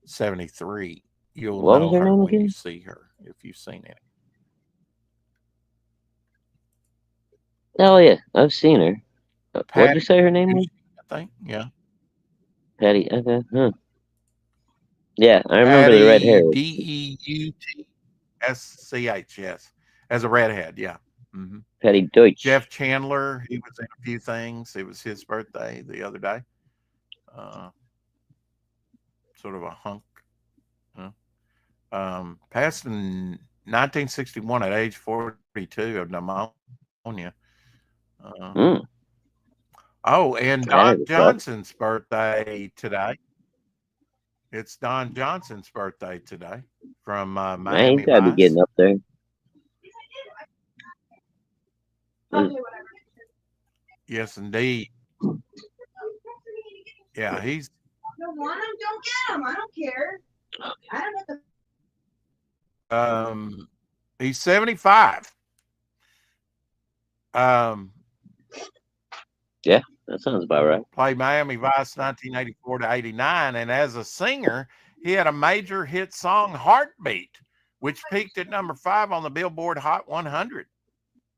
S1: 73. You'll know her when you see her, if you've seen it.
S2: Oh, yeah, I've seen her. What did you say her name was?
S1: I think, yeah.
S2: Patty, okay, huh. Yeah, I remember the red hair.
S1: Deutsch, yes. As a redhead, yeah. Mm-hmm.
S2: Patty Deutsch.
S1: Jeff Chandler, he was in a few things. It was his birthday the other day. Sort of a hunk. Passed in 1961 at age 42 of pneumonia. Oh, and Don Johnson's birthday today. It's Don Johnson's birthday today from Miami.
S2: Man, you gotta be getting up there.
S1: Yes, indeed. Yeah, he's.
S3: Don't want him, don't get him. I don't care. I don't have
S1: to. He's 75.
S2: Yeah, that sounds about right.
S1: Played Miami Vice 1984 to 89, and as a singer, he had a major hit song, "Heartbeat," which peaked at number 5 on the Billboard Hot 100.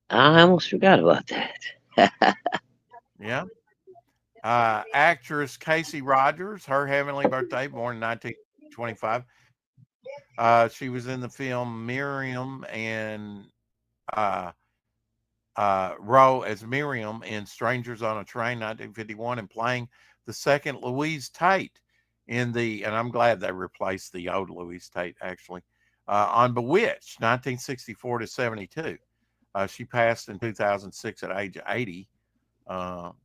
S2: I almost forgot about that.
S1: Yeah. Actress Casey Rogers, her heavenly birthday, born in 1925. She was in the film Miriam and role as Miriam in Strangers on a Train, 1951, and playing the second Louise Tate and I'm glad they replaced the old Louise Tate, actually, on Bewitched, 1964 to 72. She passed in 2006 at age 80.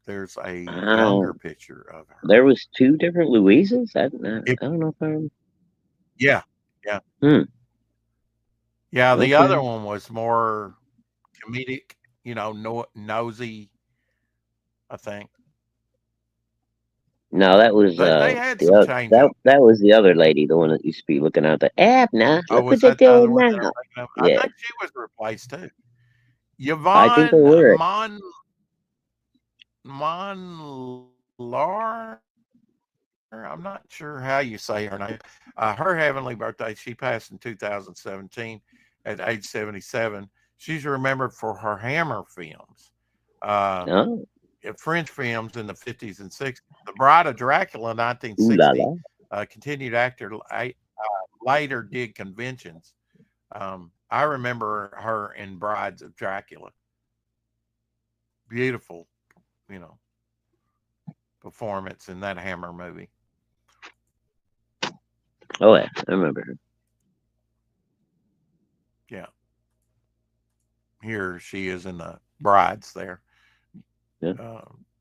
S1: There's a younger
S2: Wow.
S1: picture of her.
S2: There was 2 different Louises? I
S1: It-
S2: don't know if I'm.
S1: yeah, yeah,
S2: Hmm.
S1: yeah. The
S2: Okay.
S1: other one was more comedic, nosy, I think.
S2: No, that was
S1: They had some change up.
S2: that was the other lady, the one that used to be looking out the Abner.
S1: Oh,
S2: Look what
S1: was
S2: they're
S1: that the other
S2: doing
S1: one that I'm
S2: now.
S1: thinking of? I
S2: Yeah,
S1: think she was replaced too.
S2: I think they
S1: Yvonne
S2: were.
S1: Monlar. I'm not sure how you say her name. Her heavenly birthday, she passed in 2017 at age 77. She's remembered for her Hammer films,
S2: Oh,
S1: French films in the 50s and 60s. The Bride of Dracula,
S2: ooh la
S1: 1960,
S2: la.
S1: continued actor, later did conventions. I remember her in Brides of Dracula. Beautiful, performance in that Hammer movie.
S2: Oh yeah, I remember her.
S1: Yeah. Here she is in the Brides there.
S2: Yeah.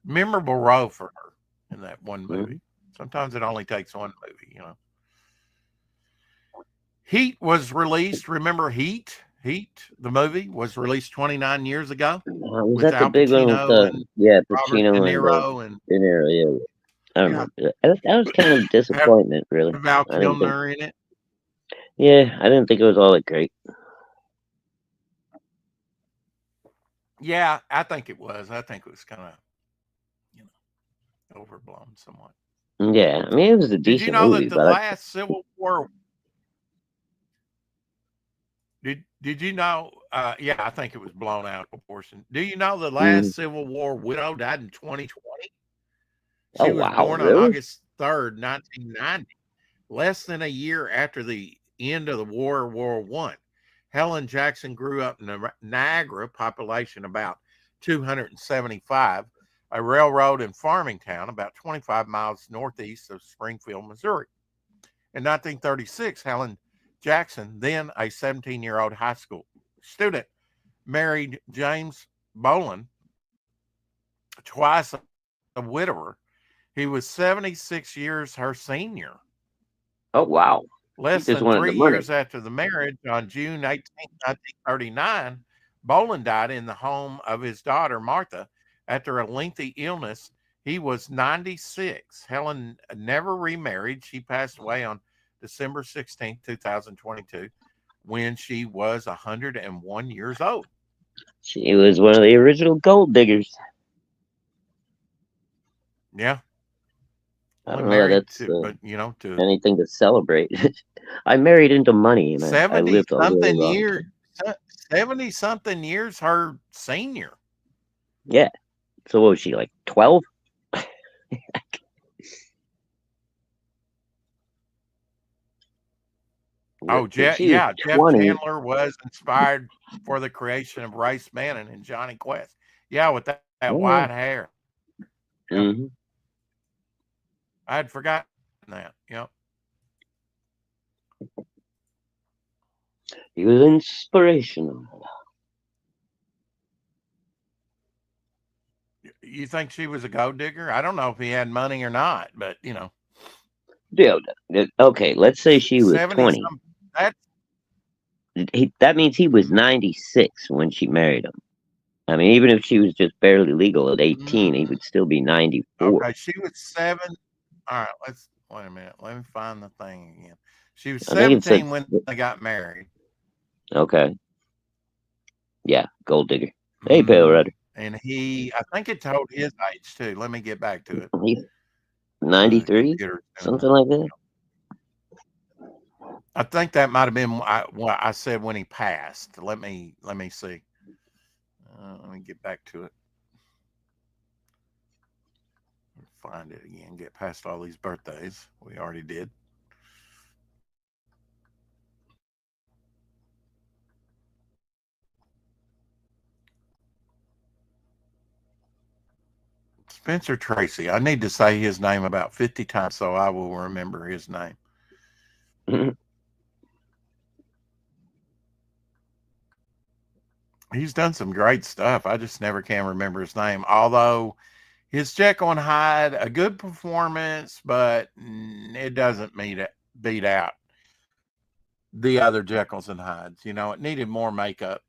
S1: Memorable role for her in that one
S2: Mm-hmm.
S1: movie. Sometimes it only takes one movie. Heat was released. Remember Heat? Heat, the movie, was released 29 years ago
S2: Was
S1: with
S2: that the
S1: Al
S2: big one with
S1: Pacino and Robert De
S2: Pacino and
S1: Niro and
S2: De Niro? Yeah, I
S1: yeah,
S2: remember that. That was kind of a
S1: had
S2: disappointment, really.
S1: Val
S2: I didn't think.
S1: Kilmer in it.
S2: Yeah, I didn't think it was all that great.
S1: Yeah, I think it was. I think it was kind of, overblown somewhat.
S2: Yeah, I mean it was a
S1: Did you
S2: decent
S1: know
S2: movie,
S1: that the
S2: but
S1: last Civil War? Did you know? Yeah, I think it was blown out of proportion. Do you know the last Civil War widow died in 2020?
S2: oh
S1: She was
S2: wow,
S1: born on
S2: really?
S1: August 3rd, 1990, less than a year after the end of the World War I. Helen Jackson grew up in Niagara, population about 275, a railroad and farming town about 25 miles northeast of Springfield, Missouri. In 1936, Helen Jackson, then a 17-year-old high school student, married James Boland, twice a widower. He was 76 years her senior.
S2: Oh wow, he
S1: Less
S2: just
S1: than
S2: wanted the
S1: 3
S2: money.
S1: years after the marriage, on June 18, 1939, Boland died in the home of his daughter, Martha, after a lengthy illness. He was 96. Helen never remarried. She passed away on December 16, 2022, when she was 101 years old.
S2: She was one of the original gold diggers.
S1: Yeah.
S2: I
S1: Only
S2: don't know that
S1: married
S2: that's
S1: to
S2: anything to celebrate. I married into money, and I
S1: 70
S2: lived a really
S1: something
S2: long
S1: years,
S2: time.
S1: 70 something years her senior.
S2: Yeah. So what was she, like 12?
S1: Oh,
S2: If she was
S1: yeah. Jeff
S2: 20,
S1: Chandler was inspired for the creation of Race Bannon and Johnny Quest. Yeah, with that white hair. Yep.
S2: mm-hmm.
S1: I had forgotten that. Yep.
S2: He was inspirational.
S1: You think she was a gold digger? I don't know if he had money or not, but
S2: Dude, okay, let's say she was
S1: 70
S2: 20.
S1: some. That's
S2: That means he was 96 when she married him. I mean, even if she was just barely legal at 18, he would still be 94.
S1: okay. She was 7. All right, wait a minute. Let me find the thing again. She was
S2: I think it said,
S1: 17 when they got married.
S2: okay. Yeah, gold digger. Hey, Pale Rider.
S1: And I think it told his age too. Let me get back to it.
S2: 93? Something like that?
S1: I think that might have been what I said when he passed. Let me see. Let me get back to it. Find it again. Get past all these birthdays. We already did. Spencer Tracy. I need to say his name about 50 times so I will remember his name. He's done some great stuff. I just never can remember his name. Although his Jekyll and Hyde, a good performance, but it doesn't beat out the other Jekylls and Hydes. You know, it needed more makeup.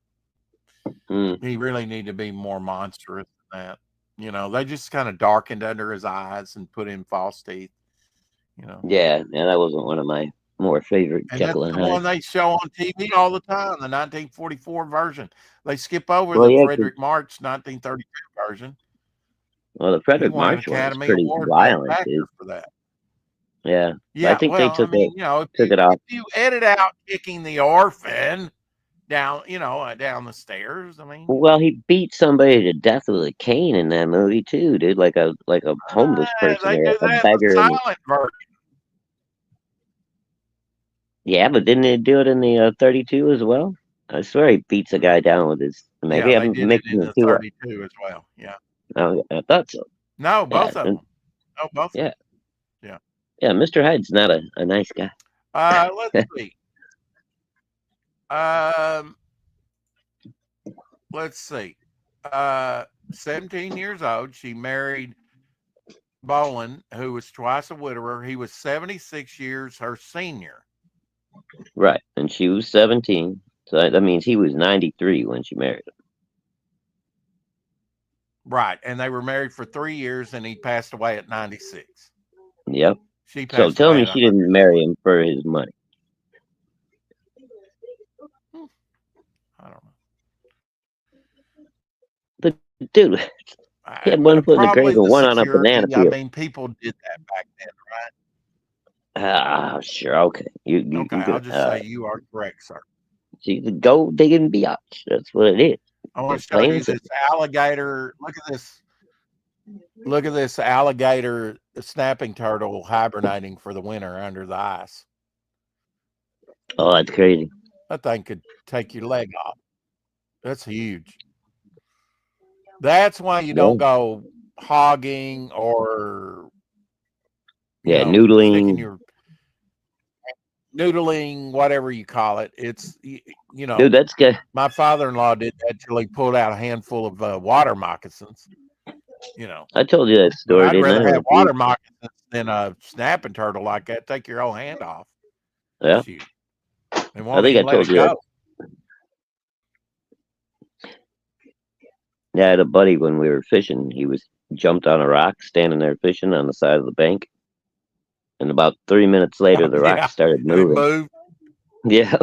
S1: He really needed to be more monstrous than that. You know, they just kind of darkened under his eyes and put in false teeth. You know.
S2: Yeah, that wasn't one of my more favorite
S1: And that's
S2: Jekyll and
S1: the one
S2: Hyde.
S1: they show on TV all the time, the 1944 version. They skip over
S2: Well,
S1: the
S2: yeah,
S1: Frederick March 1932 version.
S2: well, the
S1: He
S2: Frederick
S1: won an
S2: March one was
S1: Academy
S2: pretty
S1: Award Best
S2: violent,
S1: Actor
S2: dude.
S1: for that.
S2: Yeah, I
S1: Yeah,
S2: think they
S1: well, I
S2: took
S1: mean, you know,
S2: it off.
S1: if you edit out kicking the orphan down, you know, down the stairs, I mean,
S2: Well, he beat somebody to death with a cane in that movie too, dude. Like a homeless person
S1: they
S2: or
S1: do
S2: a
S1: that in
S2: beggar.
S1: the silent version.
S2: Yeah, but didn't they do it in the 32 as well? I swear he beats a guy down with his. Maybe
S1: Yeah,
S2: I'm
S1: they did it
S2: mixing
S1: in
S2: the
S1: the
S2: two up.
S1: 32 as well. Yeah.
S2: Oh, I thought so.
S1: No,
S2: Yeah,
S1: both of them. Oh, both.
S2: yeah,
S1: Yeah.
S2: yeah. Mr. Hyde's not a nice guy.
S1: Let's see. Let's see. 17 years old. She married Boland, who was twice a widower. He was 76 years her senior.
S2: Right, and she was 17, so that means he was 93 when she married him.
S1: Right, and they were married for 3 years, and he passed away at 96.
S2: Yep.
S1: She passed
S2: So tell
S1: away
S2: me
S1: at
S2: she didn't marry him for his money.
S1: I don't know.
S2: But dude, he had one foot in the grave and one on a banana
S1: I
S2: peel.
S1: mean, people did that back then, right?
S2: Sure, okay. You
S1: Okay,
S2: go.
S1: I'll just say you are correct, sir.
S2: She's a gold digging biatch. That's what it is.
S1: I want to
S2: It's
S1: show
S2: plain
S1: you
S2: and
S1: this
S2: simple.
S1: alligator. Look at this. Look at this alligator snapping turtle hibernating for the winter under the ice.
S2: Oh, that's crazy.
S1: That thing could take your leg off. That's huge. That's why you don't go hogging or
S2: noodling.
S1: sticking your noodling, whatever you call it. It's
S2: Dude, that's good.
S1: My father-in-law did that till he pulled out a handful of water moccasins.
S2: I told you that story.
S1: I'd rather
S2: I?
S1: have water moccasins than a snapping turtle like that. Take your whole hand off.
S2: Yeah.
S1: Shoot.
S2: I think I told you that. Yeah, I had a buddy when we were fishing. He was jumped on a rock, standing there fishing on the side of the bank. And about 3 minutes later, the rock started moving.
S1: It moved.
S2: Yeah.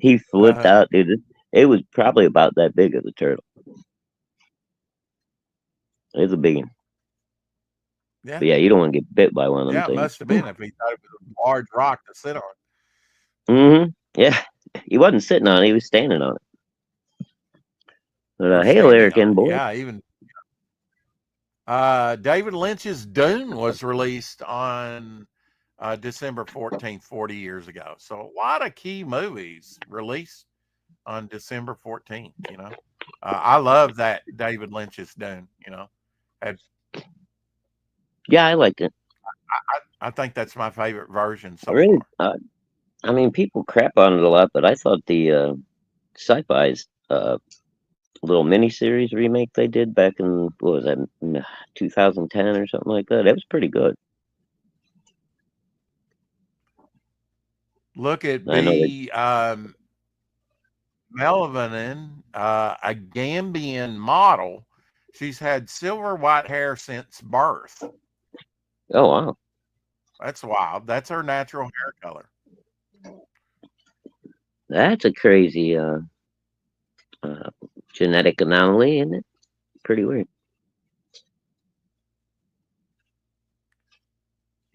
S2: He flipped out, dude. It was probably about that big of a turtle. It's a big one.
S1: Yeah.
S2: But yeah, you don't want to get bit by one of them things.
S1: Yeah, it must have been if he thought it was a large rock to sit on.
S2: Mm-hmm. Yeah. He wasn't sitting on it, he was standing on it. But hail, Eric and boy.
S1: Yeah, even David Lynch's Dune was released on December 14th, 40 years ago. So a lot of key movies released on December 14th, I love that David Lynch's Dune,
S2: Yeah, I liked it.
S1: I think that's my favorite version so
S2: far. I mean, people crap on it a lot, but I thought the Sci-Fi's little miniseries remake they did back in, what was that, 2010 or something like that? It was pretty good.
S1: Look at B. Melvin, a Gambian model. She's had silver white hair since birth.
S2: Oh, wow.
S1: That's wild. That's her natural hair color.
S2: That's a crazy genetic anomaly, isn't it? Pretty weird.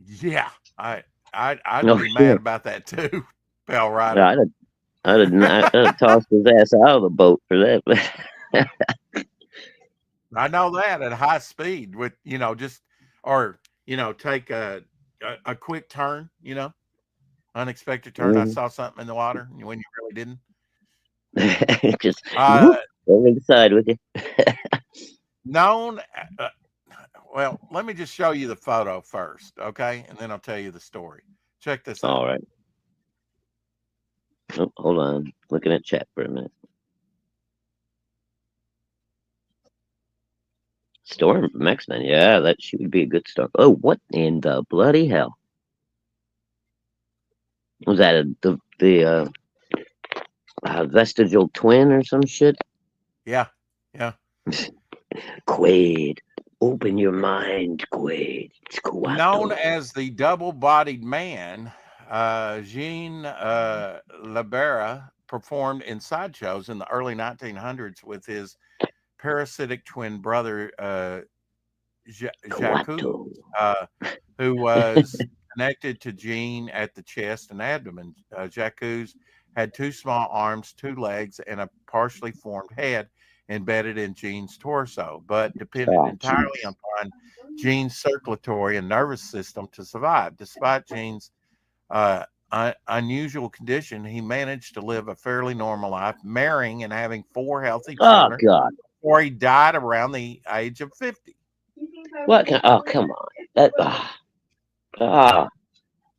S1: Yeah, I'd be mad about that too, Pell Rider.
S2: Yeah, I'd have tossed his ass out of the boat for that.
S1: I know that at high speed with take a quick turn, unexpected turn. I saw something in the water when you really didn't.
S2: Just over the side with you.
S1: Known. Well, let me just show you the photo first, okay, and then I'll tell you the story. Check this out.
S2: All right. Oh, hold on. Looking at chat for a minute. Storm from X-Men. Yeah, that she would be a good Storm. Oh, what in the bloody hell was that? The vestigial twin or some shit?
S1: Yeah, yeah.
S2: Quaid, open your mind, Quaid. It's
S1: Known
S2: Kuato.
S1: as the double-bodied man, Jean Libera performed in sideshows in the early 1900s with his parasitic twin brother, Jacques,
S2: Kuato.
S1: who was connected to Jean at the chest and abdomen. Jacques had two small arms, two legs, and a partially formed head embedded in Jean's torso, but depended
S2: Oh,
S1: entirely
S2: jeez.
S1: upon Jean's circulatory and nervous system to survive. Despite Jean's unusual condition, he managed to live a fairly normal life, marrying and having 4 healthy
S2: Oh
S1: children
S2: God.
S1: before he died around the age of 50.
S2: What? Oh, come on. That.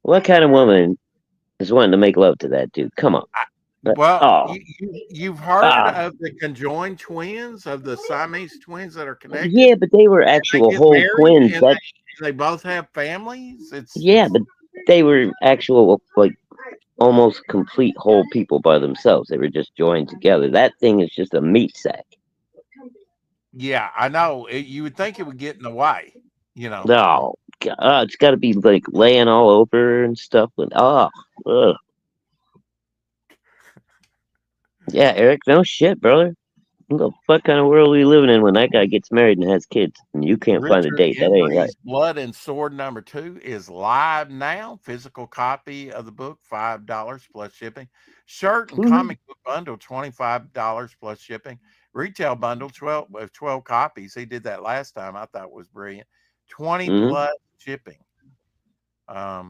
S2: What kind of woman is wanting to make love to that dude? Come on.
S1: Well,
S2: Oh.
S1: you've heard
S2: Ah.
S1: of the conjoined twins, of the Siamese twins that are connected?
S2: Yeah, but they were
S1: They
S2: actual
S1: get
S2: whole
S1: married
S2: twins.
S1: and
S2: That.
S1: they both have families.
S2: Yeah, but they were actual like almost complete whole people by themselves. They were just joined together. That thing is just a meat sack.
S1: Yeah, I know. You would think it would get in the way, you know.
S2: No, it's got to be like laying all over and stuff. And ugh. Yeah, Eric, no shit, brother. What the fuck kind of world are we living in when that guy gets married and has kids and you can't find a
S1: Richard
S2: date? That ain't right.
S1: Embry's Blood and Sword #2 is live now. Physical copy of the book, $5 plus shipping. Shirt and comic book bundle, $25 plus shipping. Retail bundle, 12 copies. He did that last time. I thought it was brilliant. 20 plus shipping. I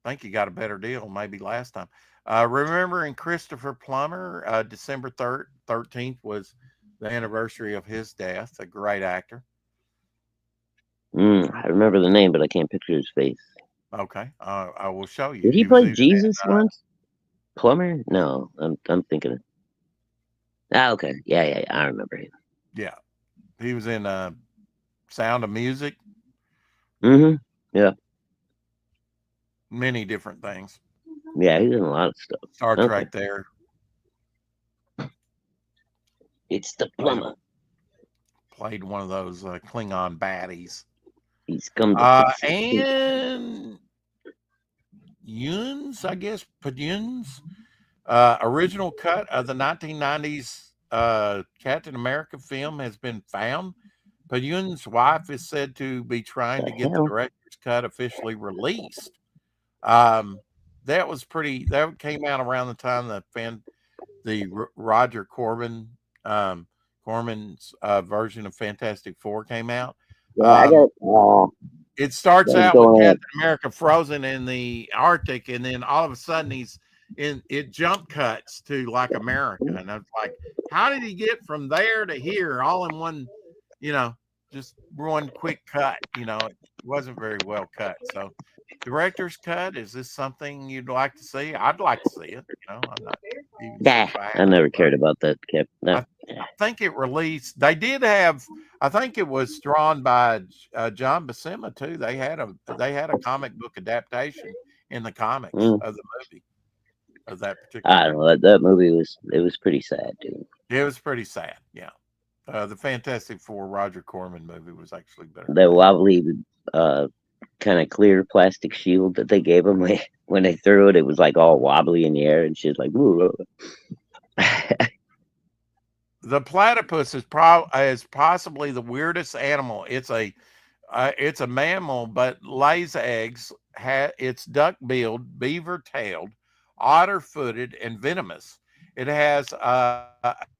S1: think you got a better deal maybe last time. Remembering Christopher Plummer, December 13th was the anniversary of his death. A great actor.
S2: I remember the name, but I can't picture his face.
S1: Okay, I will show you.
S2: Did he play Jesus once? Plummer? No, I'm thinking. Okay, yeah, I remember him.
S1: Yeah, he was in Sound of Music.
S2: Yeah.
S1: Many different things.
S2: Yeah, he's in a lot of stuff.
S1: Starts right there.
S2: It's the Plumber.
S1: Played one of those Klingon baddies.
S2: He's come
S1: and Yuns, I guess, Padyuns. Original cut of the 1990s Captain America film has been found. Padyun's wife is said to be trying to get the director's cut officially released. That was pretty. That came out around the time the Roger Corman's version of Fantastic Four came out. It starts out with Captain America frozen in the Arctic, and then all of a sudden it jump cuts to like America, and I was like, how did he get from there to here all in one, just one quick cut? It wasn't very well cut. So director's cut, is this something you'd like to see? I'd like to see it. I'm not
S2: I never cared about that, Cap. No.
S1: I think it released. They did have. I think it was drawn by John Buscema too. They had a comic book adaptation in the comics of the movie of that particular.
S2: I don't know. That movie was pretty sad, dude.
S1: It was pretty sad. Yeah, the Fantastic Four Roger Corman movie was actually better.
S2: That wobbly, kind of clear plastic shield that they gave him when they threw it, it was like all wobbly in the air and shit. Like, woo.
S1: The platypus is possibly the weirdest animal. It's a mammal, but lays eggs. It's duck-billed, beaver-tailed, otter-footed, and venomous. It has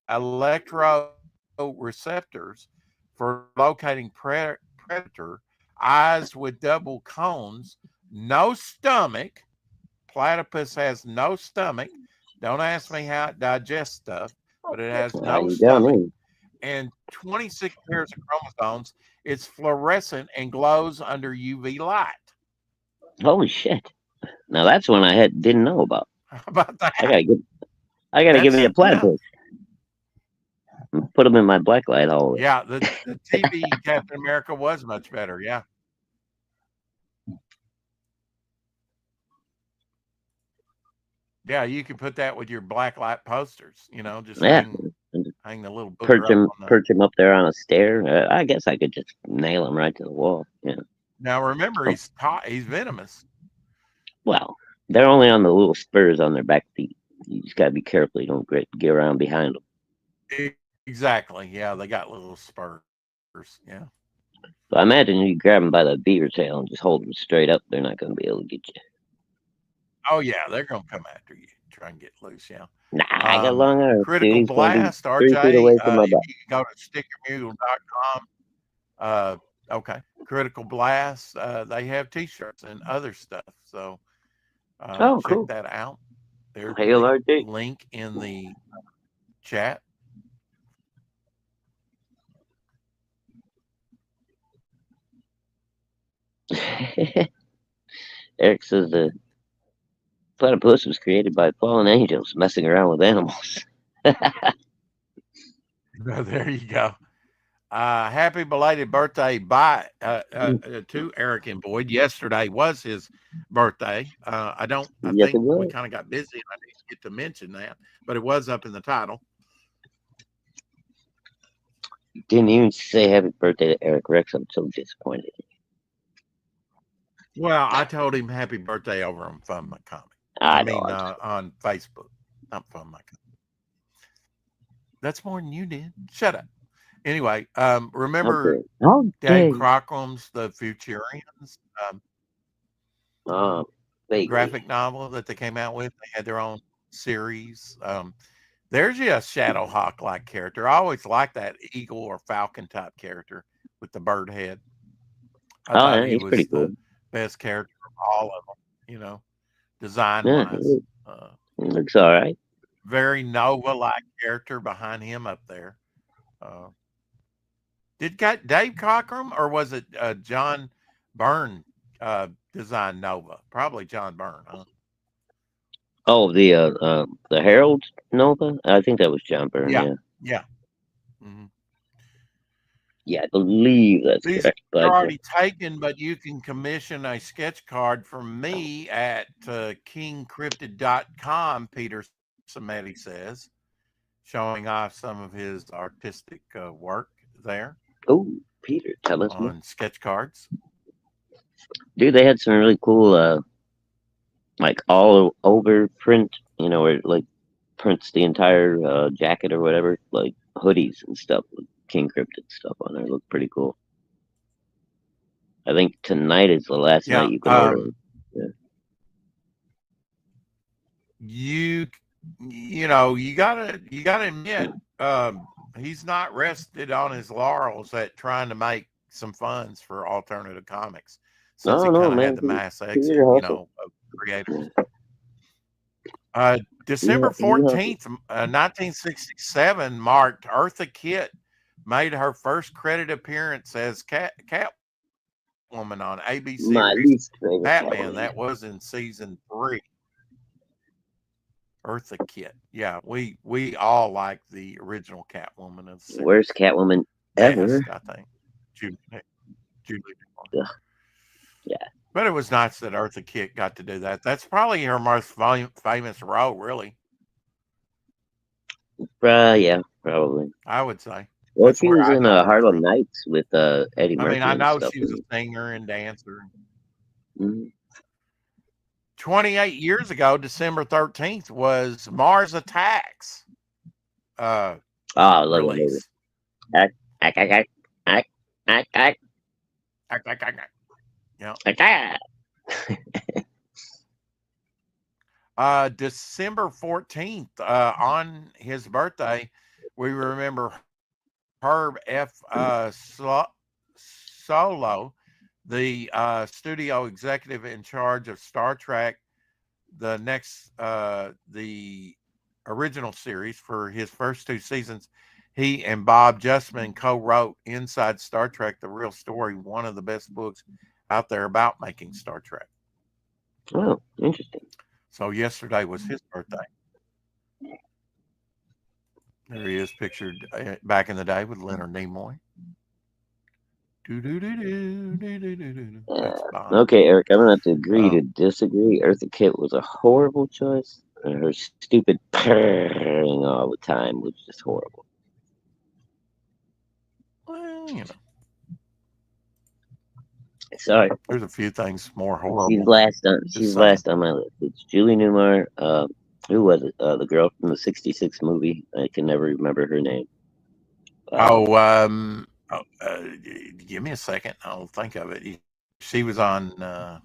S1: electroreceptors for locating predator. Eyes with double cones. No stomach. Platypus has no stomach. Don't ask me how it digests stuff. But it has no stomach and 26 pairs of chromosomes. It's fluorescent and glows under UV light.
S2: Holy shit! Now that's one I didn't know about.
S1: How about that?
S2: I gotta give me a platypus. put them in my blacklight hallway.
S1: Yeah, the TV Captain America was much better. Yeah. Yeah, you can put that with your blacklight posters, just
S2: Yeah,
S1: hang the little booger up on the.
S2: perch them up there on a stair. I guess I could just nail them right to the wall. Yeah.
S1: Now remember, he's venomous.
S2: Well, they're only on the little spurs on their back feet. You just gotta be careful you don't get around behind them.
S1: Exactly. Yeah, they got little spurs. Yeah.
S2: So I imagine you grab them by the beaver tail and just hold them straight up. They're not gonna be able to get you.
S1: Oh yeah, they're gonna come after you. Try and get loose. Yeah.
S2: Nah, I got long arms.
S1: Critical
S2: dude.
S1: Blast,
S2: 3 feet
S1: RJ.
S2: away from my
S1: You
S2: butt.
S1: can go to stickermule.com. Okay. Critical Blast. They have T-shirts and other stuff. So check
S2: Cool.
S1: that out. There's
S2: Hail
S1: the
S2: RJ.
S1: link in the chat.
S2: Eric says the platypus was created by fallen angels messing around with animals.
S1: There you go. Happy belated birthday to Eric and Boyd. Yesterday was his birthday. I
S2: Yes,
S1: think
S2: it was.
S1: we kind of got busy and I didn't get to mention that, but it was up in the title.
S2: Didn't even say happy birthday to Eric Rex. I'm so disappointed.
S1: Well, I told him happy birthday over on Fun My Comic. On Facebook, not Fun My Comic. That's more than you did. Shut up. Anyway, remember Dave Crockrum's The Futurians graphic novel that they came out with? They had their own series. There's a Shadowhawk-like character. I always liked that eagle or falcon type character with the bird head. I thought he was pretty cool. Best character of all of them, design-wise.
S2: He looks all right.
S1: Very Nova-like character behind him up there. Did Dave Cockrum or was it John Byrne designed Nova? Probably John Byrne, huh?
S2: Oh, the Herald Nova? I think that was John Byrne.
S1: Yeah. Mm-hmm.
S2: Yeah, I believe that's
S1: These
S2: correct.
S1: are already taken, but you can commission a sketch card from me at kingcryptid.com, Peter Samedi says, showing off some of his artistic work there.
S2: Oh, Peter, tell us
S1: on sketch cards.
S2: Dude, they had some really cool, like all over print, where it like prints the entire jacket or whatever, like hoodies and stuff with King Cryptid stuff on there. Look pretty cool. I think tonight is the last night you can order.
S1: You gotta admit, he's not rested on his laurels at trying to make some funds for alternative comics since he kind of had the mass exit, of creators. December 14th, 1967 marked Eartha Kitt made her first credit appearance as Catwoman on ABC Batman. That was in season 3. Eartha Kitt. Yeah, we all like the original Catwoman of the
S2: worst Catwoman ever.
S1: I think. Julie.
S2: Yeah.
S1: But it was nice that Eartha Kitt got to do that. That's probably her most famous role, really.
S2: Yeah, probably.
S1: I would say.
S2: Well, she was in Harlem Nights with Eddie Murphy.
S1: I know she was a singer and dancer.
S2: Mm-hmm.
S1: 28 years ago, December 13th, was Mars Attacks. Release. December 14th, on his birthday, we remember Herb F. Solo, the studio executive in charge of Star Trek, the original series for his first 2 seasons. He and Bob Justman co-wrote Inside Star Trek, The Real Story, one of the best books out there about making Star Trek.
S2: Oh, interesting.
S1: So yesterday was his birthday. There he is pictured back in the day with Leonard Nimoy. That's Bond.
S2: Okay, Eric, I'm gonna have to agree to disagree. Eartha Kitt was a horrible choice, and her stupid purring all the time was just horrible.
S1: Well, you know.
S2: Sorry.
S1: There's a few things more horrible.
S2: She's last on my list. It's Julie Newmar. Who was it? The girl from the '66 movie. I can never remember her name.
S1: Give me a second. I'll think of it. She was on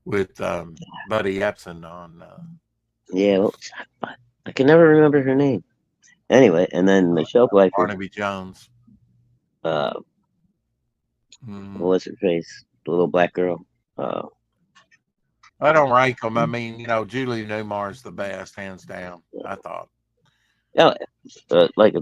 S1: with Buddy Epson on.
S2: Yeah, well, I can never remember her name. Anyway, and then Michelle Pfeiffer.
S1: Barnaby Jones.
S2: What was her face? The little black girl.
S1: I don't rank them. I mean, you know, Julie Newmar's the best, hands down. I thought.
S2: Yeah, like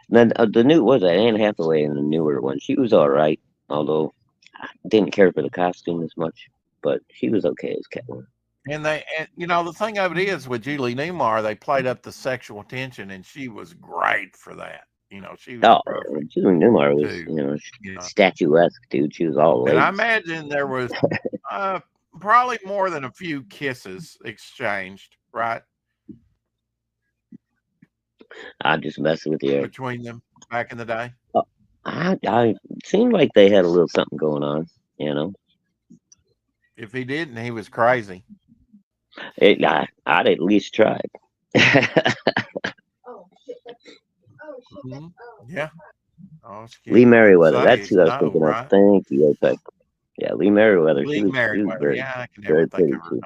S2: then the new was Anne Hathaway in the newer one. She was all right, although I didn't care for the costume as much, but she was okay as Catwoman.
S1: And you know, the thing of it is with Julie Newmar, they played up the sexual tension, and she was great for that. You know, she was perfect.
S2: Julie Newmar was, you know, statuesque, dude. She was all
S1: and
S2: ladies.
S1: I imagine there was probably more than a few kisses exchanged, right?
S2: I'm just messing with you.
S1: Between them back in the day.
S2: I seemed like they had a little something going on, you know.
S1: If he didn't, he was crazy.
S2: I'd at least try.
S1: Yeah.
S2: Lee Merriweather. That's who I was thinking of. Thank you, OPEC. Yeah, Lee Merriweather.
S1: Lee Merriweather. Yeah, I can never think of her name.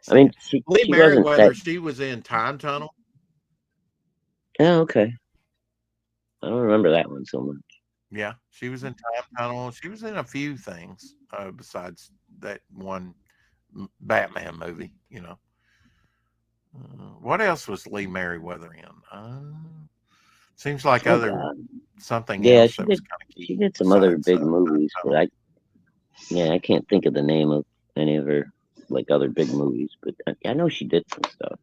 S2: I mean,
S1: Lee Merriweather. She was in Time Tunnel.
S2: Oh, okay. I don't remember that one so much.
S1: Yeah, she was in Time Tunnel. She was in a few things besides that one Batman movie. You know, what else was Lee Merriweather in? Seems like something.
S2: Yeah,
S1: else
S2: she did some other big movies, but I can't think of the name of any of her like other big movies. But I know she did some stuff.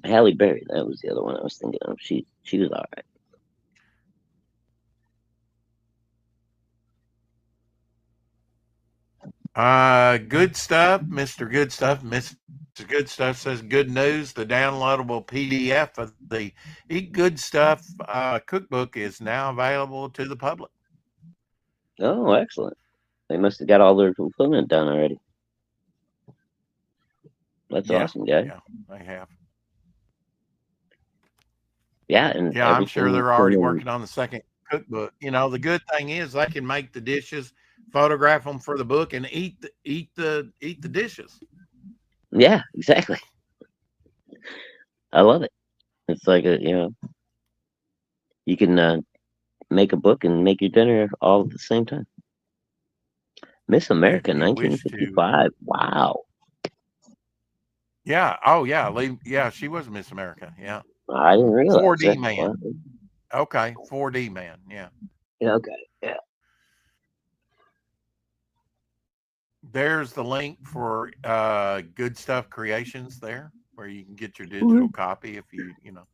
S2: Halle Berry, that was the other one I was thinking of. She was all
S1: right. Good stuff, Mr. Good Stuff. Mr. Good Stuff says good news. The downloadable PDF of the Eat Good Stuff cookbook is now available to the public.
S2: Oh, excellent. They must have got all their fulfillment done already. That's awesome, guys.
S1: Yeah, they have.
S2: Yeah, and
S1: I'm sure they're already working on the second cookbook. You know, the good thing is they can make the dishes, photograph them for the book, and eat the dishes.
S2: Yeah, exactly. I love it. It's like you can make a book and make your dinner all at the same time. Miss America, 1955. Wow.
S1: Yeah. Oh, yeah. Yeah, she was Miss America. Yeah.
S2: I didn't realize.
S1: 4D man. Okay, 4D man. Yeah.
S2: Okay. Yeah.
S1: There's the link for Good Stuff Creations there, where you can get your digital copy if you know.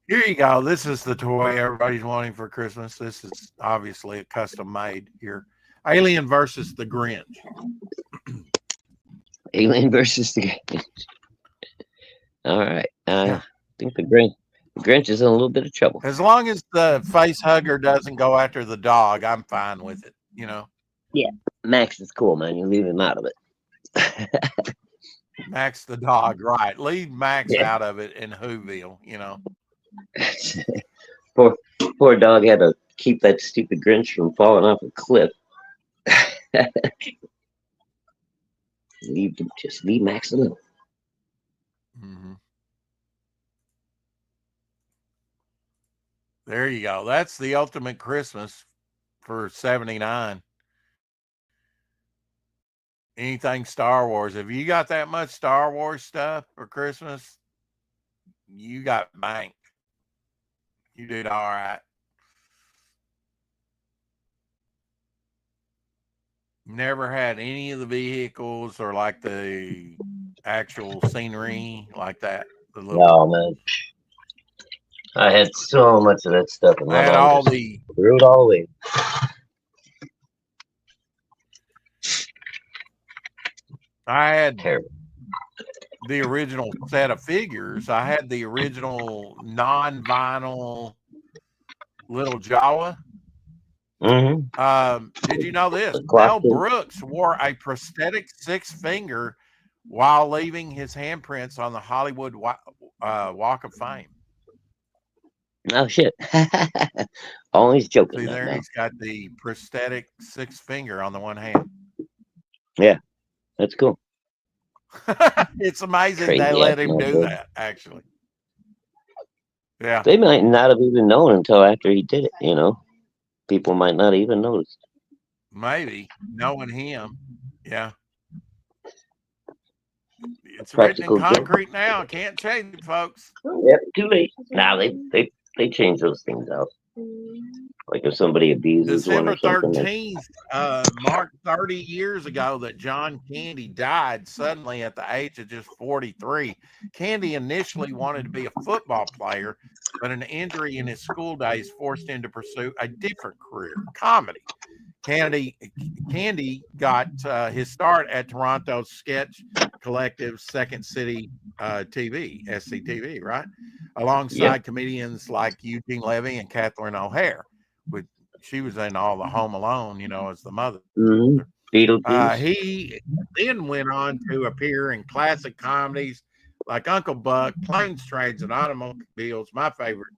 S1: Here you go. This is the toy everybody's wanting for Christmas. This is obviously a custom made here. Alien versus the Grinch.
S2: Alien versus the Grinch. All right. I think the Grinch is in a little bit of trouble.
S1: As long as the face hugger doesn't go after the dog, I'm fine with it, you know.
S2: Yeah. Max is cool, man. You leave him out of it.
S1: Max the dog, right. Leave Max out of it in Whoville, you know.
S2: Poor dog had to keep that stupid Grinch from falling off a cliff. Just leave Max alone.
S1: Mm-hmm. There you go. That's the ultimate Christmas for 79. Anything Star Wars. If you got that much Star Wars stuff for Christmas, you got bank. You did all right. Never had any of the vehicles or like the actual scenery like that. The little
S2: No, man. I had so much of that stuff, and
S1: I
S2: my
S1: had
S2: mom
S1: all
S2: just
S1: the
S2: threw it all away.
S1: I had
S2: Terrible.
S1: the original set of figures. I had the original non-vinyl little Jawa. Did you know this? Mel Brooks wore a prosthetic 6 finger while leaving his handprints on the Hollywood Walk of Fame.
S2: Oh shit! Always joking.
S1: See
S2: That
S1: there,
S2: Mel.
S1: he's got the prosthetic 6 finger on the one hand.
S2: Yeah, that's cool.
S1: It's amazing
S2: Crazy
S1: they let him
S2: Mel
S1: do
S2: Brooks.
S1: that. Actually, yeah,
S2: They might not have even known until after he did it. You know, people might not even notice.
S1: maybe knowing him, yeah. It's written in
S2: Practical joke.
S1: concrete now. Can't change it, folks.
S2: Yep, too late. Now they change those things out. Like if somebody abuses one
S1: December
S2: or something.
S1: 13th marked 30 years ago that John Candy died suddenly at the age of just 43. Candy initially wanted to be a football player, but an injury in his school days forced him to pursue a different career, comedy. Candy got his start at Toronto's sketch collective Second City TV, SCTV, right? Alongside comedians like Eugene Levy and Catherine O'Hare. She was in all the Home Alone, as the mother. He then went on to appear in classic comedies like Uncle Buck, Planes, Trains, and Automobiles, my favorite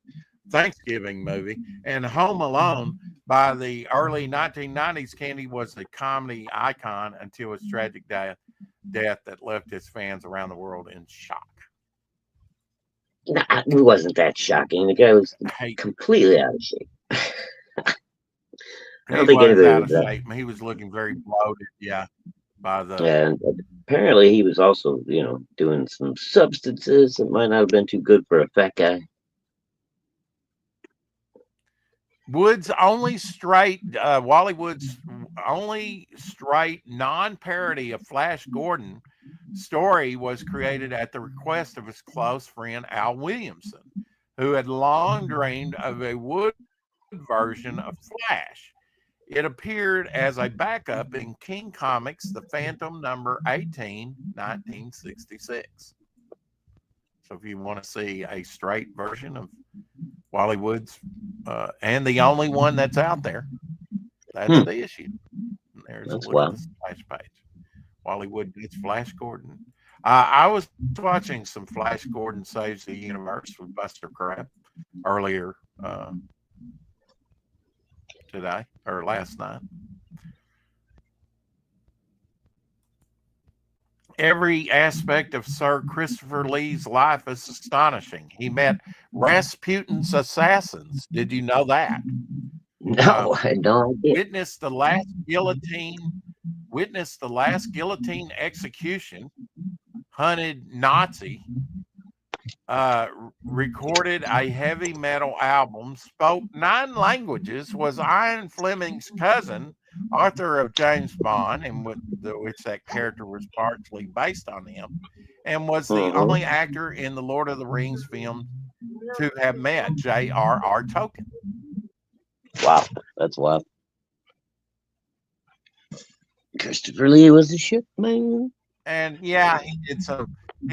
S1: Thanksgiving movie, and Home Alone. By the early 1990s, Candy was a comedy icon until his tragic death that left his fans around the world in shock.
S2: Nah, it wasn't that shocking. The guy was completely out of shape.
S1: I don't think anybody was out of shape. He was looking very bloated,
S2: and apparently he was also, doing some substances that might not have been too good for a fat guy.
S1: Wally Wood's only straight non-parody of Flash Gordon story was created at the request of his close friend Al Williamson, who had long dreamed of a Wood version of Flash. It appeared as a backup in King Comics, The Phantom number 18, 1966. So if you want to see a straight version of Wally Wood's, and the only one that's out there, that's the issue. And there's a look at the splash page. Wally Wood gets Flash Gordon. I was watching some Flash Gordon Saves the Universe with Buster Crabbe earlier today or last night. Every aspect of Sir Christopher Lee's life is astonishing. He met Rasputin's assassins. Did you know that?
S2: No, I don't.
S1: Witnessed the last guillotine execution. Hunted Nazi. Recorded a heavy metal album. Spoke 9 languages. Was Ian Fleming's cousin. Author of James Bond, and which that character was partially based on him, and was the only actor in the Lord of the Rings film to have met J.R.R. Tolkien.
S2: Wow, that's wild. Christopher Lee was a shit, man.
S1: And yeah, he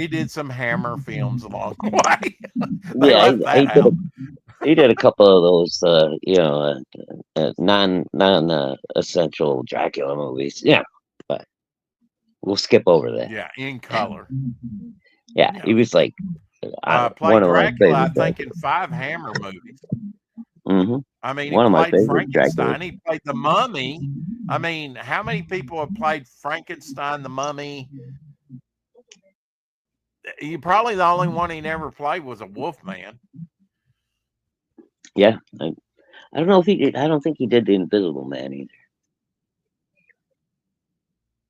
S1: did some Hammer films along the way.
S2: He did a couple of those, non essential Dracula movies. Yeah, but we'll skip over that.
S1: Yeah, in color.
S2: Yeah, he was like
S1: played Dracula, I think, in 5 Hammer movies.
S2: Mm-hmm.
S1: I mean, he played Frankenstein. He played the Mummy. I mean, how many people have played Frankenstein, the Mummy? Probably the only one he never played was a Wolfman.
S2: Yeah, I don't know if he did. I don't think he did the Invisible Man either.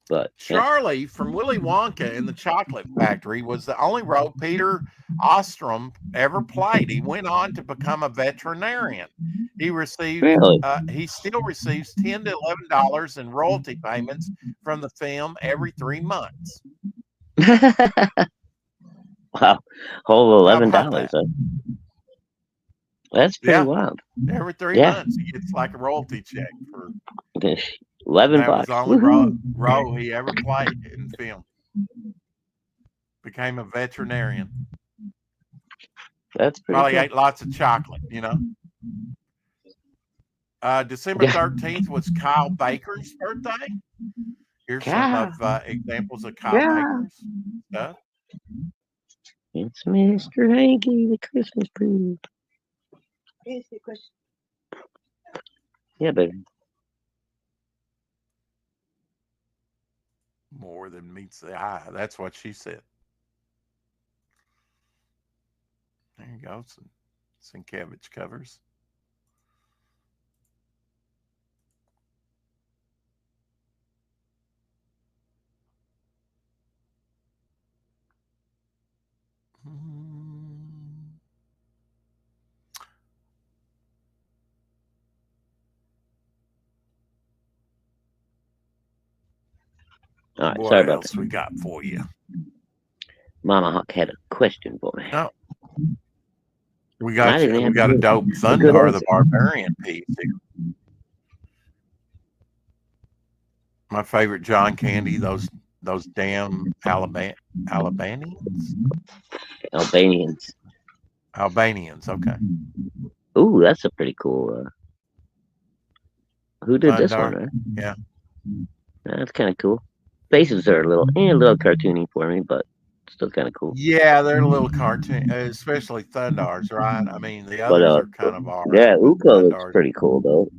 S2: But
S1: Charlie from Willy Wonka and the Chocolate Factory was the only role Peter Ostrom ever played. He went on to become a veterinarian. He
S2: really,
S1: still receives $10 to $11 in royalty payments from the film every 3 months.
S2: wow, whole
S1: How about
S2: $11.
S1: that?
S2: That's pretty
S1: Yeah.
S2: wild.
S1: Every 3
S2: Yeah.
S1: months, he gets like a royalty check for
S2: $11.
S1: that was the only role he ever played in film. Became a veterinarian.
S2: That's pretty
S1: Probably
S2: cool.
S1: ate lots of chocolate, you know. December 13th was Kyle Baker's birthday. Here's some of examples of Kyle Baker's stuff.
S2: It's Mr. Hanky, the Christmas tree. Yeah, baby.
S1: More than meets the eye. That's what she said. There you go. Some Sienkiewicz covers.
S2: All right,
S1: What
S2: sorry about
S1: else
S2: that.
S1: we got for you?
S2: Mama Hawk had a question for me.
S1: Oh. We got a dope Thundar the Barbarian piece here. My favorite John Candy, those damn Albanians. Albanians, okay.
S2: Ooh, that's a pretty cool. Who did
S1: Thundar.
S2: this one? Right?
S1: Yeah,
S2: that's kind of cool. Faces are a little cartoony for me, but still kind of cool.
S1: Yeah, they're a little cartoon, especially Thundar's, right? I mean, the others are kind of all right.
S2: Yeah, Ookla looks pretty cool though.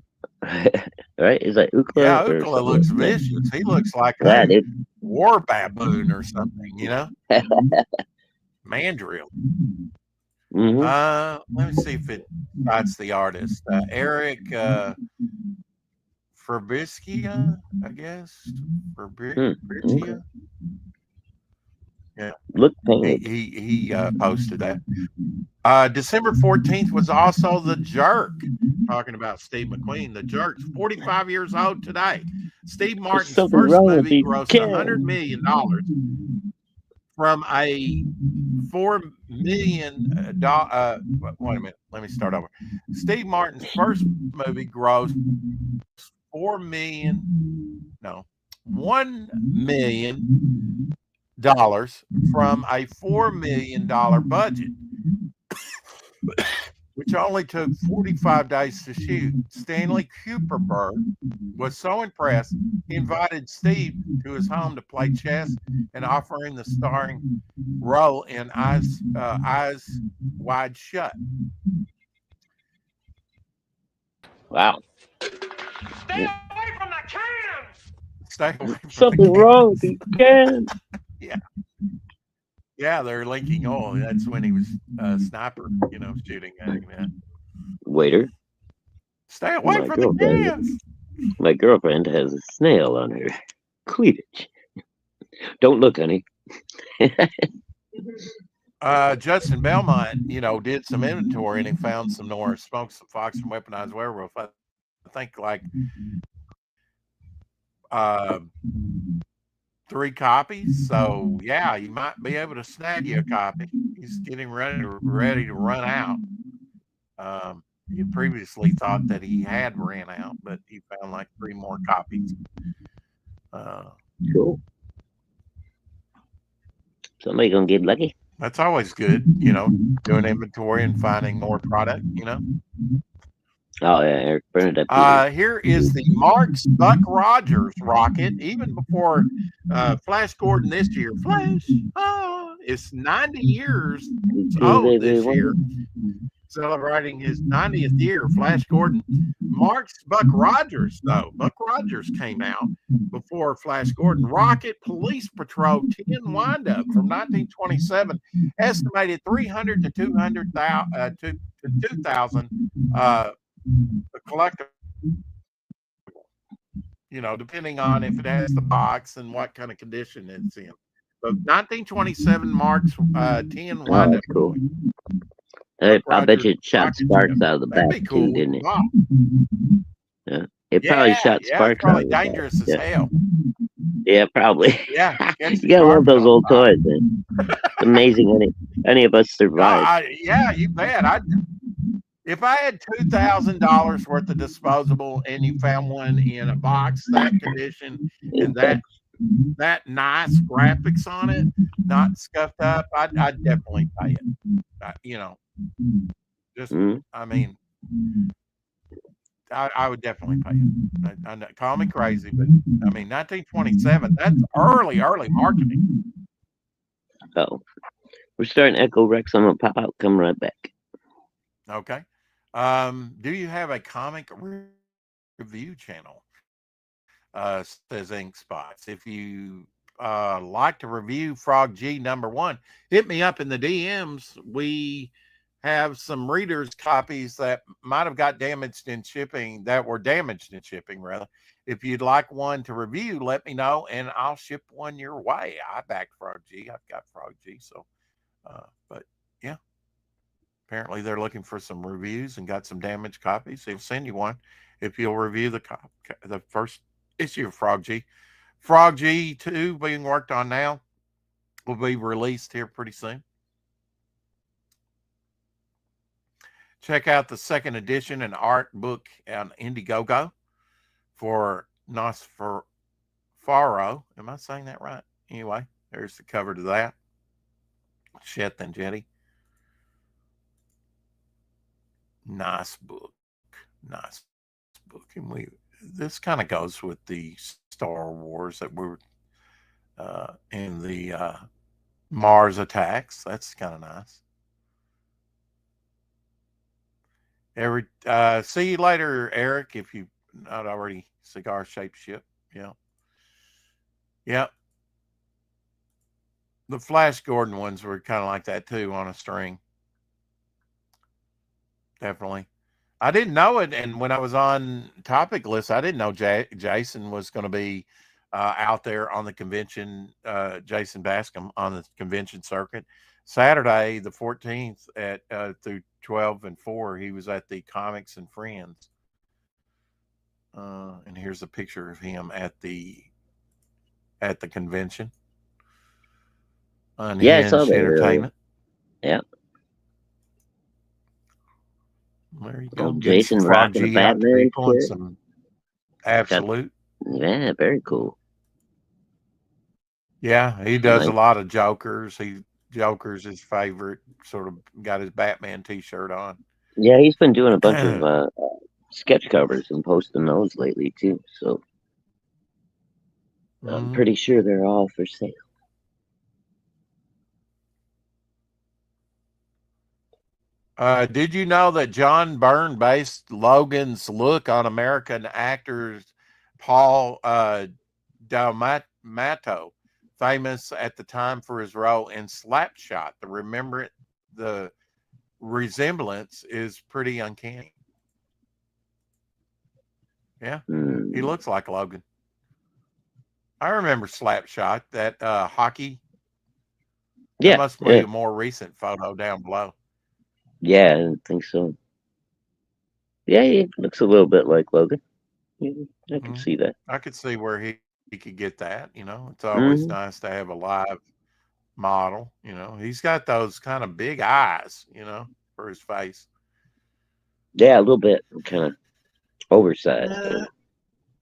S2: Right? Is that Ookla?
S1: Yeah, Ookla looks vicious. He looks like a war baboon or something, you know? Mandrill.
S2: Mm-hmm.
S1: Let me see if it cites the artist. Eric Fabricia, I guess. Fabricia. Yeah.
S2: Look,
S1: he posted that. December 14th was also The Jerk. Talking about Steve McQueen. The Jerk's 45 years old today. Steve Martin's first movie grossed $100 million from a $4 million. Wait a minute. Let me start over. Steve Martin's first movie grossed $1 million from a $4 million budget, which only took 45 days to shoot. Stanley Kuperberg was so impressed, he invited Steve to his home to play chess and offer him the starring role in Eyes Wide Shut.
S2: Wow.
S4: Stay away from the cans!
S1: Stay away from
S2: something wrong with these cans.
S1: Yeah, they're leaking oil. That's when he was sniper, shooting at him.
S2: Waiter.
S1: Stay away from the cans.
S2: My girlfriend has a snail on her cleavage. Don't look, honey.
S1: Justin Belmont, did some inventory and he found some Norris Smoke, some Fox, and Weaponized Werewolf. I think like 3 copies. So yeah, you might be able to snag you a copy. He's getting ready to run out. He previously thought that he had ran out, but he found like 3 more copies.
S2: Cool. Somebody gonna get lucky.
S1: That's always good, doing inventory and finding more product,
S2: Oh yeah, Eric Bernadette.
S1: Here is the Marks Buck Rogers rocket, even before Flash Gordon this year. Flash, it's 90 years old this year, celebrating his 90th year. Flash Gordon. Marks Buck Rogers, though. Buck Rogers came out before Flash Gordon. Rocket Police Patrol 10 windup from 1927, estimated 300 to 200,000 to 2,000. The collector. depending on if it has the box and what kind of condition it's in. But 1927 marks 10
S2: Oh,
S1: wind-up
S2: that's cool.
S1: Buck
S2: I bet
S1: Rogers
S2: you it shot
S1: rocket
S2: sparks
S1: ship.
S2: out of the
S1: That'd
S2: back
S1: be
S2: too,
S1: cool.
S2: didn't it?
S1: Wow.
S2: Yeah. It probably shot
S1: It's
S2: sparks out
S1: probably
S2: of the back.
S1: dangerous as
S2: Yeah.
S1: hell.
S2: Yeah, probably.
S1: Yeah, catch
S2: You
S1: the
S2: gotta love
S1: sparks
S2: those
S1: on
S2: old
S1: fire.
S2: toys, man. It's amazing any of us survived.
S1: Yeah, you bet. If I had $2,000 worth of disposable and you found one in a box, that condition, and that nice graphics on it, not scuffed up, I'd definitely pay it. Just
S2: Mhm.
S1: I mean, I would definitely pay it. I know, call me crazy, but I mean, 1927. That's early marketing.
S2: Oh, we're starting Echo Rex. I'm gonna pop out. Come right back.
S1: Okay. Do you have a comic review channel? Says Ink Spots. If you like to review Frog G #1, hit me up in the DMs. We have some readers' copies that might have got damaged in shipping, rather. If you'd like one to review, let me know and I'll ship one your way. I back Frog G. I've got Frog G. So, but yeah. Apparently, they're looking for some reviews and got some damaged copies. They'll send you one if you'll review the first issue of Frog G. Frog G 2 being worked on now will be released here pretty soon. Check out the second edition and art book on Indiegogo for Nosferatu. Am I saying that right? Anyway, there's the cover to that. Shet and Jetty. Nice book. And this kind of goes with the Star Wars that we're in the Mars attacks. That's kind of nice. See you later, Eric, if you not already. Cigar shaped ship. Yeah. The Flash Gordon ones were kind of like that too, on a string. Definitely. I didn't know it, and when I was on topic list, I didn't know Jason was going to be out there on the convention. Jason Bascom on the convention circuit. Saturday, the 14th, at through 12 and 4, he was at the Comics and Friends. And here's a picture of him at the convention.
S2: Yeah, I saw that.
S1: Entertainment.
S2: Yeah.
S1: There you go.
S2: Jason rocking the Batman shit.
S1: Some absolute.
S2: Yeah, very cool.
S1: Yeah, he does a lot of Jokers. Joker's his favorite. Sort of got his Batman T-shirt on.
S2: Yeah, he's been doing a bunch of sketch covers and posting those lately too. So I'm pretty sure they're all for sale.
S1: Did you know that John Byrne based Logan's look on American actor Paul D'Amato, famous at the time for his role in Slapshot? The resemblance is pretty uncanny. Yeah, he looks like Logan. I remember Slapshot, that hockey.
S2: Yeah,
S1: that must be a more recent photo down below.
S2: Yeah, I think so. Yeah, he looks a little bit like Logan. I can see that.
S1: I could see where he could get that. It's always nice to have a live model. He's got those kind of big eyes, for his face.
S2: Yeah, a little bit, kind of oversized.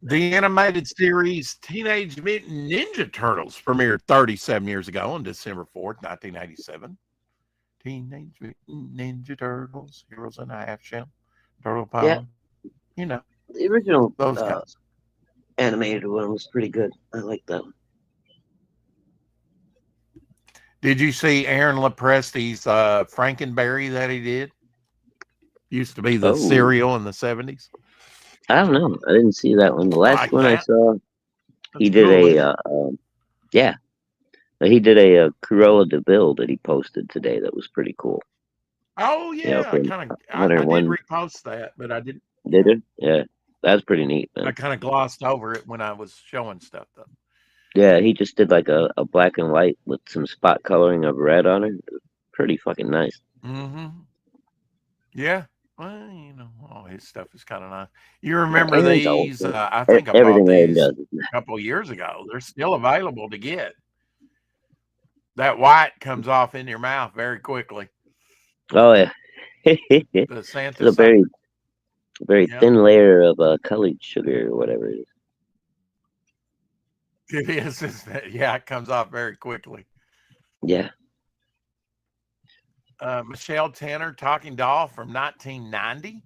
S1: The animated series Teenage Mutant Ninja Turtles premiered 37 years ago on December 4th, 1987. Teenage Mutant Ninja Turtles, Heroes in a Half Shell, Turtle Power.
S2: Yeah. The original
S1: those guys.
S2: Animated one was pretty good. I like that one.
S1: Did you see Aaron Lopresti's Frankenberry that he did? Used to be the cereal in the 70s.
S2: I don't know. I didn't see that one. The last one I saw, he did he did a Cruella de Vil that he posted today that was pretty cool.
S1: Oh yeah, I did repost that, but I didn't.
S2: Did it? Yeah, That's pretty neat,
S1: I
S2: man.
S1: kind of glossed over it when I was showing stuff, though.
S2: Yeah, he just did like a black and white with some spot coloring of red on it. Pretty fucking nice.
S1: Mm-hmm. Yeah. Well, all his stuff is kind of nice. You remember
S2: Aaron's old,
S1: these?
S2: man.
S1: I think I bought
S2: Everything Aaron
S1: these
S2: does.
S1: a couple of years ago. They're still available to get. That white comes off in your mouth very quickly.
S2: Oh yeah.
S1: The
S2: It's
S1: Santa
S2: a very
S1: Yeah.
S2: thin layer of colored sugar or whatever it is.
S1: It is. Yeah, it comes off very quickly.
S2: Yeah.
S1: Michelle Tanner, Talking Doll from 1990.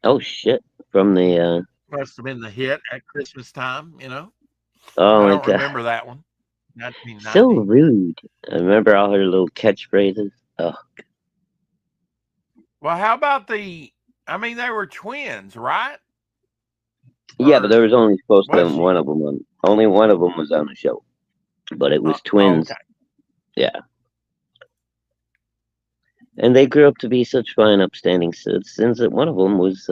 S2: Oh shit. From the
S1: Must have been the hit at Christmas time,
S2: oh
S1: I
S2: my
S1: don't
S2: god.
S1: remember that one.
S2: So
S1: 1990.
S2: rude. I remember all her little catchphrases. Oh
S1: Well, how about they were twins, right?
S2: yeah,
S1: Or
S2: but there was only supposed to
S1: was she?
S2: one of them on. Only one of them was on the show, but it was twins.
S1: Okay.
S2: Yeah. And they grew up to be such fine, upstanding citizens that one of them was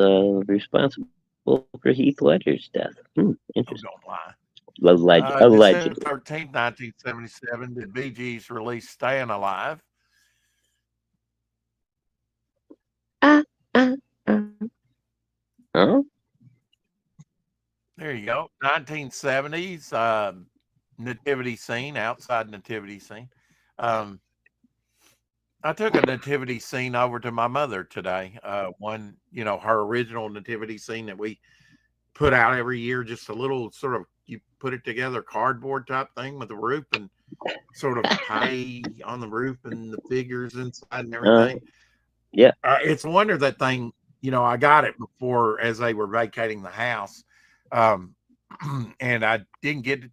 S2: responsible for Heath Ledger's death.
S1: Oh,
S2: Interesting.
S1: don't lie.
S2: Allegedly.
S1: December 13th, 1977, the Bee Gees released Staying Alive.
S2: Huh?
S1: There you go. 1970s, nativity scene, outside nativity scene. I took a nativity scene over to my mother today. One, her original nativity scene that we put out every year, just a little sort of, you put it together, cardboard type thing with a roof and sort of hay on the roof and the figures inside and everything.
S2: Yeah.
S1: It's a wonder that thing, I got it before as they were vacating the house. And I didn't get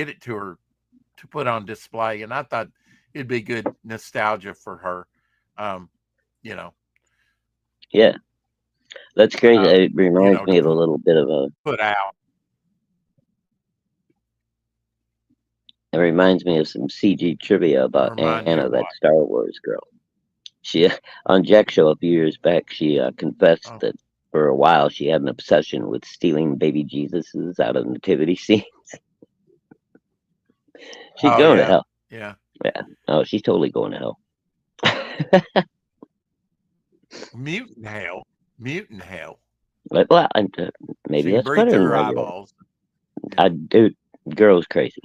S1: it to her to put on display. And I thought it'd be good nostalgia for her.
S2: Yeah. That's crazy. It reminds me of a little bit of a
S1: put out.
S2: It reminds me of some CG trivia about Anna, that Star Wars girl. She on Jack's show a few years back, she confessed that for a while she had an obsession with stealing baby Jesuses out of nativity scenes. She's going to hell.
S1: Yeah.
S2: Yeah. Oh, she's totally going to hell.
S1: Mutant hell.
S2: Well, maybe that's better than
S1: her eyeballs.
S2: Dude, girl's crazy.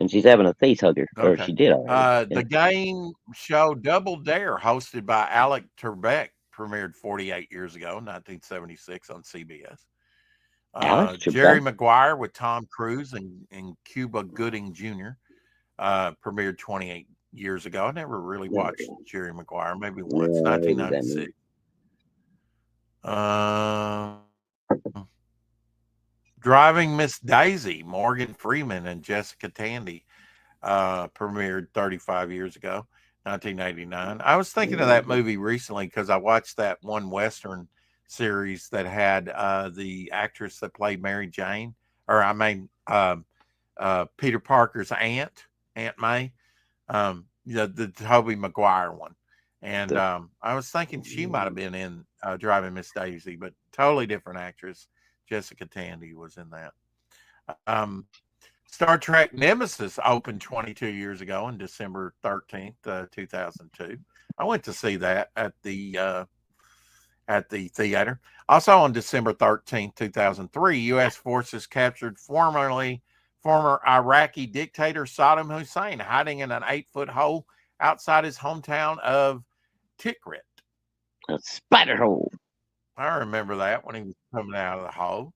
S2: And she's having a face hugger, or she did already.
S1: The game show Double Dare, hosted by Alec Trebek, premiered 48 years ago, 1976 on CBS. Jerry Maguire with Tom Cruise and Cuba Gooding Jr. Premiered 28 years ago. I never really watched Jerry Maguire, maybe once, 1996. Driving Miss Daisy, Morgan Freeman and Jessica Tandy, premiered 35 years ago, 1989. I was thinking of that movie recently because I watched that one Western series that had the actress that played Mary Jane, Peter Parker's Aunt May, the Tobey Maguire one. And I was thinking she might have been in Driving Miss Daisy, but totally different actress. Jessica Tandy was in that. Star Trek Nemesis opened 22 years ago on December 13th, 2002. I went to see that at the theater. Also on December 13th, 2003, U.S. forces captured former Iraqi dictator Saddam Hussein hiding in an 8-foot hole outside his hometown of Tikrit.
S2: A spider hole.
S1: I remember that when he was coming out of the hole.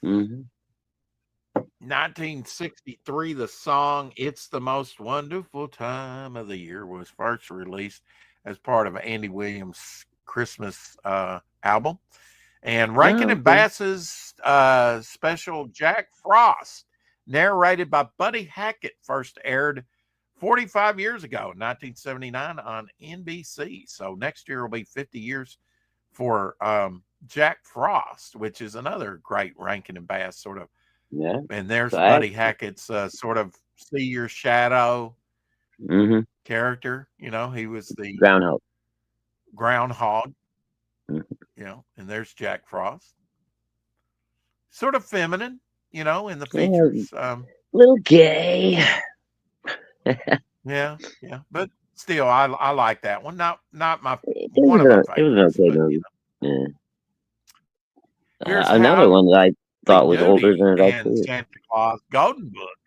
S1: 1963, the song "It's the Most Wonderful Time of the Year" was first released as part of Andy Williams' Christmas album. And Rankin and Bass's special Jack Frost, narrated by Buddy Hackett, first aired 45 years ago, 1979 on NBC. So next year will be 50 years for Jack Frost, which is another great Rankin and Bass sort of.
S2: Yeah.
S1: And there's Buddy Hackett's sort of see your shadow character. He was the
S2: groundhog.
S1: And there's Jack Frost. Sort of feminine, in the
S2: Yeah,
S1: features.
S2: little gay.
S1: Yeah, but still, I like that one. Not my
S2: It
S1: one
S2: was
S1: of my
S2: it was an
S1: favorites,
S2: okay
S1: but
S2: movie. Yeah.
S1: here's
S2: Another
S1: Howdy
S2: one that I thought was older
S1: Doody
S2: than it
S1: and
S2: actually is.
S1: Santa Claus Golden Book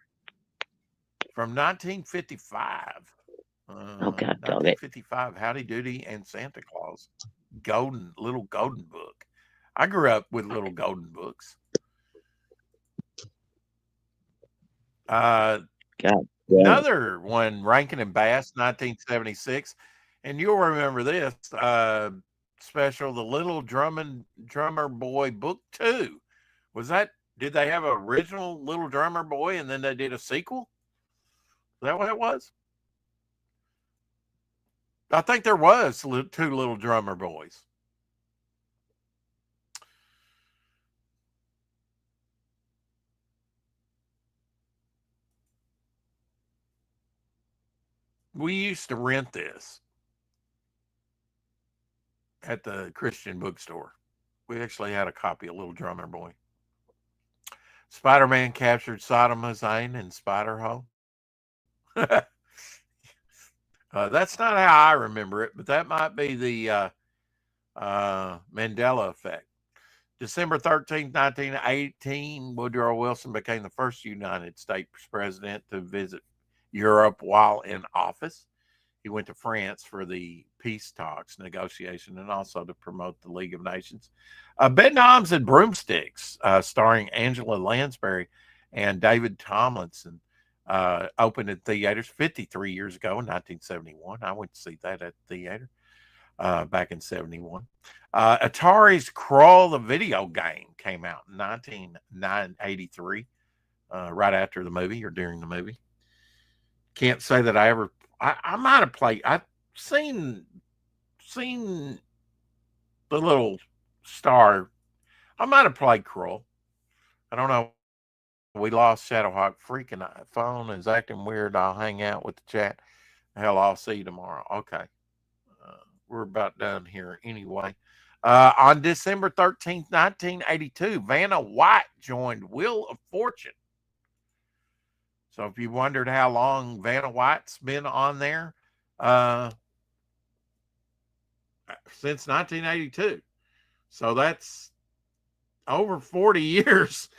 S1: from 1955.
S2: Oh God, dog it.
S1: 1955, Howdy Doody and Santa Claus little golden book. I grew up with little golden books.
S2: God.
S1: Another one, Rankin and Bass, 1976, and you'll remember this special, the Little Drummer Boy Book 2. Did they have an original Little Drummer Boy and then they did a sequel? Is that what it was? I think there was 2 Little Drummer Boys. We used to rent this at the Christian bookstore. We actually had a copy of Little Drummer Boy. Spider-Man captured Saddam Hussein in Spider-Hole. That's not how I remember it, but that might be the Mandela effect. December 13th, 1918, Woodrow Wilson became the first United States president to visit Europe while in office. He went to France for the peace talks, negotiation, and also to promote the League of Nations. Bedknobs and Broomsticks, starring Angela Lansbury and David Tomlinson, opened in theaters 53 years ago in 1971. I went to see that at the theater back in 71. Atari's Crawl the video game came out in 1983, right after the movie or during the movie. Can't say that I might have played. I've seen the little star. I might have played Crawl. I don't know. We lost Shadowhawk. Freaking phone is acting weird. I'll hang out with the chat. Hell, I'll see you tomorrow. Okay. We're about done here anyway. On December 13th, 1982, Vanna White joined Wheel of Fortune. So if you wondered how long Vanna White's been on there, since 1982. So that's over 40 years.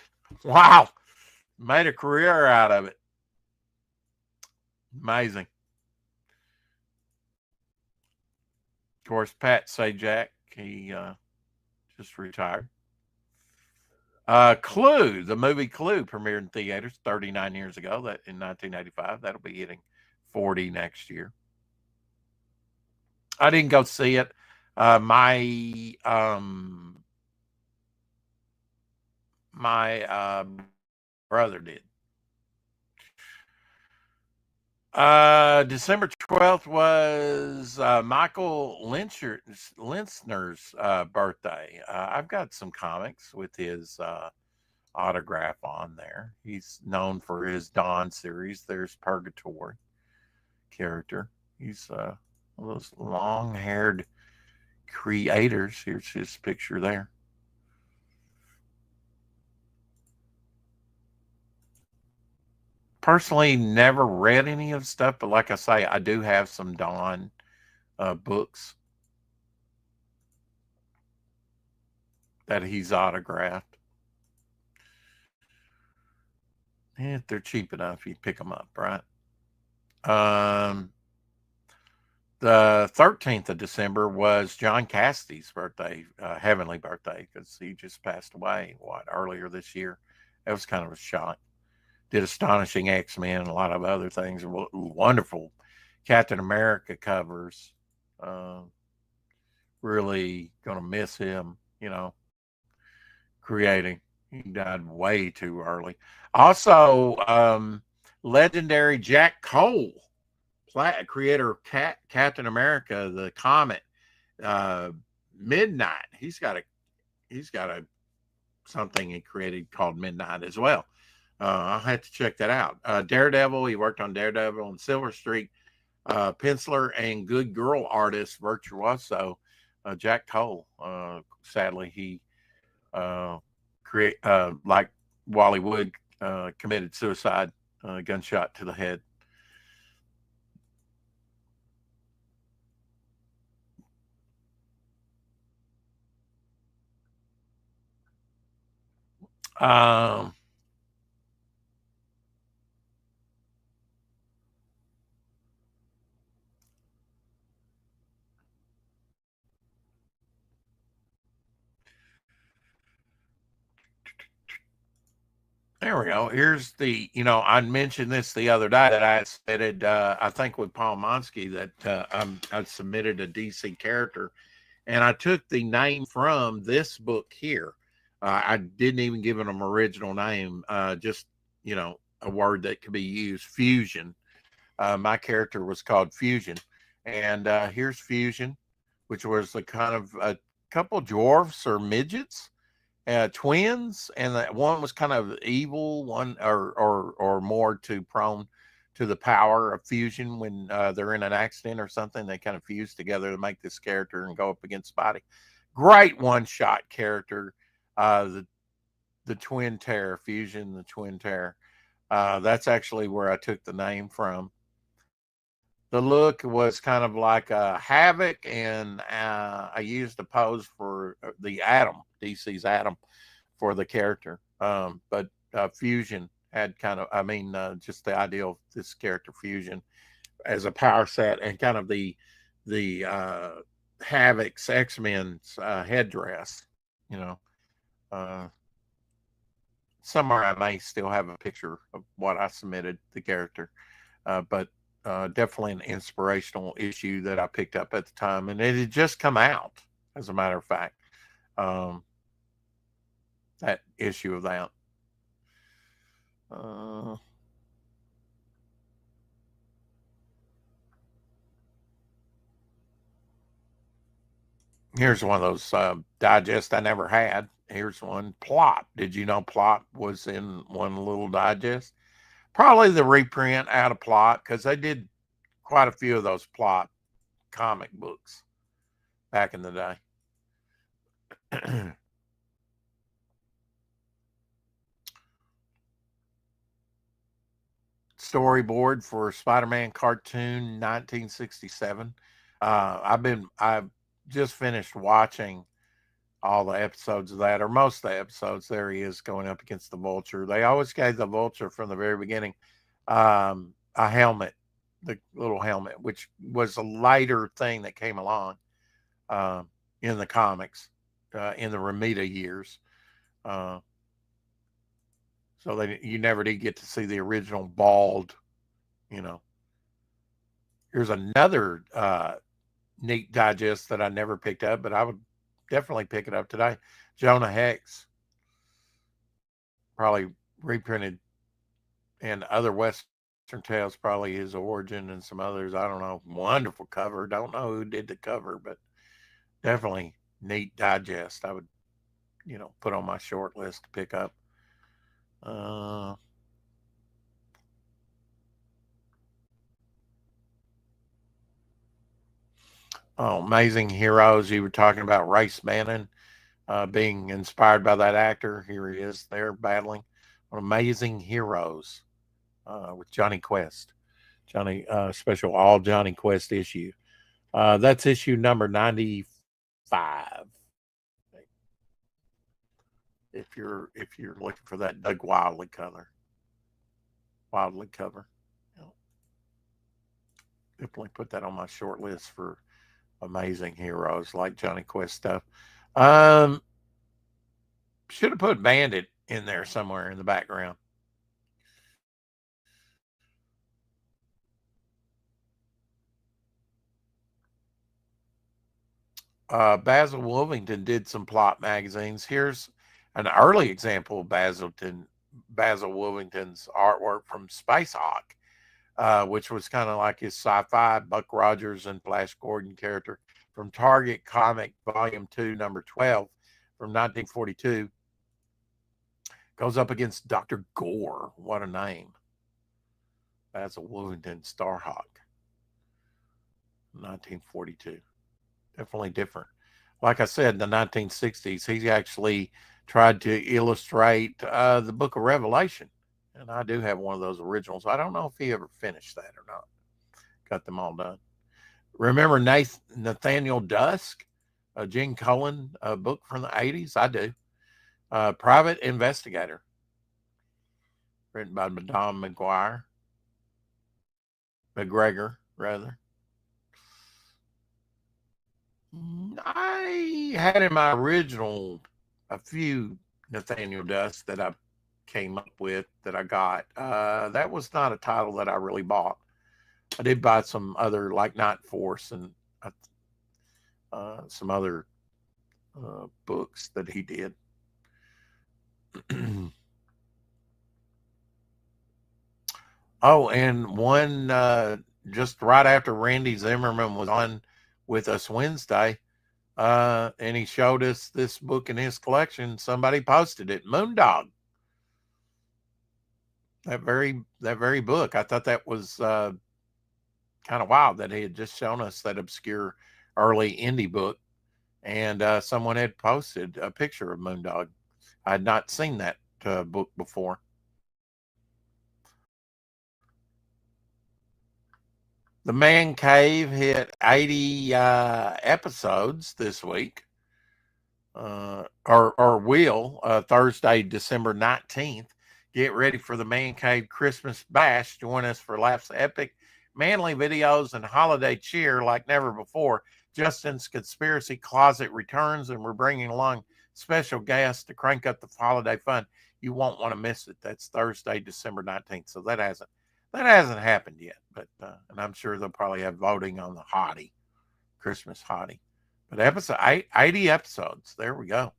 S1: Wow. Made a career out of it. Amazing. Of course, Pat Sajak, he just retired. Clue, the movie Clue premiered in theaters 39 years ago, that in 1985. That'll be hitting 40 next year. I didn't go see it. My brother did. December 12th was Michael Linsner's birthday. I've got some comics with his autograph on there. He's known for his Dawn series. There's Purgatory character. He's one of those long-haired creators. Here's his picture there. Personally, never read any of the stuff, but like I say, I do have some Dawn books that he's autographed. And if they're cheap enough, you pick them up, right? The 13th of December was John Cassidy's birthday, heavenly birthday, because he just passed away, earlier this year. That was kind of a shock. Did Astonishing X-Men and a lot of other things. Wonderful Captain America covers. Really going to miss him, creating. He died way too early. Also, legendary Jack Cole, creator of Captain America, the comic, Midnight. He's got a something he created called Midnight as well. I'll have to check that out. Daredevil, he worked on Daredevil and Silver Streak. Penciler and good girl artist, virtuoso, Jack Cole. Sadly, he like Wally Wood, committed suicide, gunshot to the head. Um, There we go. Here's the, I mentioned this the other day that I submitted, I think with Paul Monsky, that I submitted a DC character, and I took the name from this book here. I didn't even give it an original name, just, a word that could be used, Fusion. My character was called Fusion. And here's Fusion, which was a kind of a couple dwarfs or midgets, twins, and that one was kind of evil, one or more to prone to the power of fusion when they're in an accident or something. They kind of fuse together to make this character and go up against Spidey. Great one-shot character, the Twin Terror, Fusion, the Twin Terror. That's actually where I took the name from. The look was kind of like a Havoc, and I used a pose for the Atom, DC's Atom, for the character. But Fusion had kind of, just the idea of this character Fusion as a power set, and kind of the Havoc's X-Men's headdress. Somewhere I may still have a picture of what I submitted the character, but definitely an inspirational issue that I picked up at the time, and it had just come out, as a matter of fact. That issue of that. Here's one of those digests I never had. Here's one, Plot. Did you know Plot was in one little digest? Probably the reprint out of Plot, because they did quite a few of those Plot comic books back in the day. Storyboard for Spider-Man cartoon 1967. I've just finished watching all the episodes of that, or most of the episodes. There he is going up against the Vulture. They always gave the Vulture from the very beginning a helmet, the little helmet, which was a lighter thing that came along in the comics in the Romita years. So you never did get to see the original bald, Here's another neat digest that I never picked up, but I would definitely pick it up today. Jonah Hex, probably reprinted, and other Western Tales, probably his origin, and some others. I don't know. Wonderful cover. Don't know who did the cover, but definitely neat digest. I would, put on my short list to pick up. Amazing Heroes. You were talking about Race Bannon being inspired by that actor. Here he is there battling. Amazing Heroes with Johnny Quest. Special all Johnny Quest issue. That's issue number 95. If you're looking for that Doug Wildley cover. Definitely put that on my short list for Amazing Heroes, like Johnny Quest stuff. Should have put Bandit in there somewhere in the background. Basil Wolvington did some Plot magazines. Here's an early example of Basil Wolvington's artwork from Space Hawk, which was kind of like his sci-fi Buck Rogers and Flash Gordon character from Target Comic Volume 2, number 12 from 1942. Goes up against Dr. Gore. What a name. Basil Wolvington, Starhawk. 1942. Definitely different. like I said, in the 1960s, he actually tried to illustrate the book of Revelation. And I do have one of those originals. I don't know if he ever finished that or not. Got them all done. Remember Nathaniel Dusk, a Gene Colan book from the 80s? I do. Private Investigator, written by Madame McGregor, rather. I had in my original a few Nathaniel Dusk that I came up with that I got. That was not a title that I really bought. I did buy some other, like Night Force and some other books that he did. Oh, and one just right after Randy Zimmerman was on with us Wednesday, and he showed us this book in his collection. Somebody posted it, Moondog. That very book. I thought that was kind of wild that he had just shown us that obscure early indie book, and someone had posted a picture of Moondog. I had not seen that book before. The Man Cave hit 80 episodes this week, or will, Thursday, December 19th. Get ready for the Man Cave Christmas Bash. Join us for laughs, epic, manly videos, and holiday cheer like never before. Justin's Conspiracy Closet returns, and we're bringing along special guests to crank up the holiday fun. You won't want to miss it. That's Thursday, December 19th. So that hasn't happened yet, but and I'm sure they'll probably have voting on the hottie, Christmas hottie. But episode 80 episodes. There we go.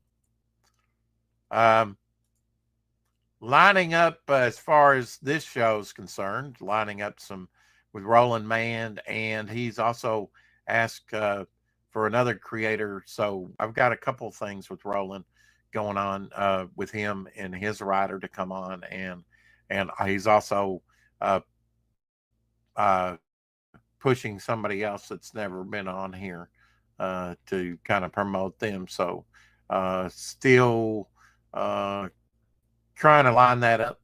S1: Lining up as far as this show is concerned, lining up some with Roland Mand, and he's also asked for another creator. So I've got a couple of things with Roland going on with him and his writer to come on, and he's also pushing somebody else that's never been on here to kind of promote them. So still trying to line that up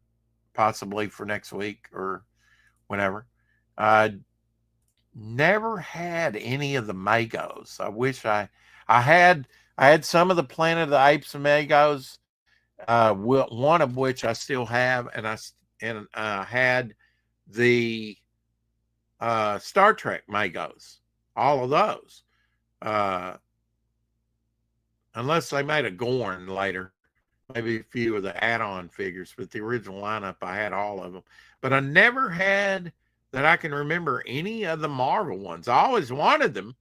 S1: possibly for next week or whenever. Never had any of the Magos. I wish I had some of the Planet of the Apes and Magos, one of which I still have, and I had the Star Trek Magos, all of those. Unless they made a Gorn later, maybe a few of the add-on figures, but the original lineup, I had all of them. But I never had, that I can remember, any of the Marvel ones. I always wanted them.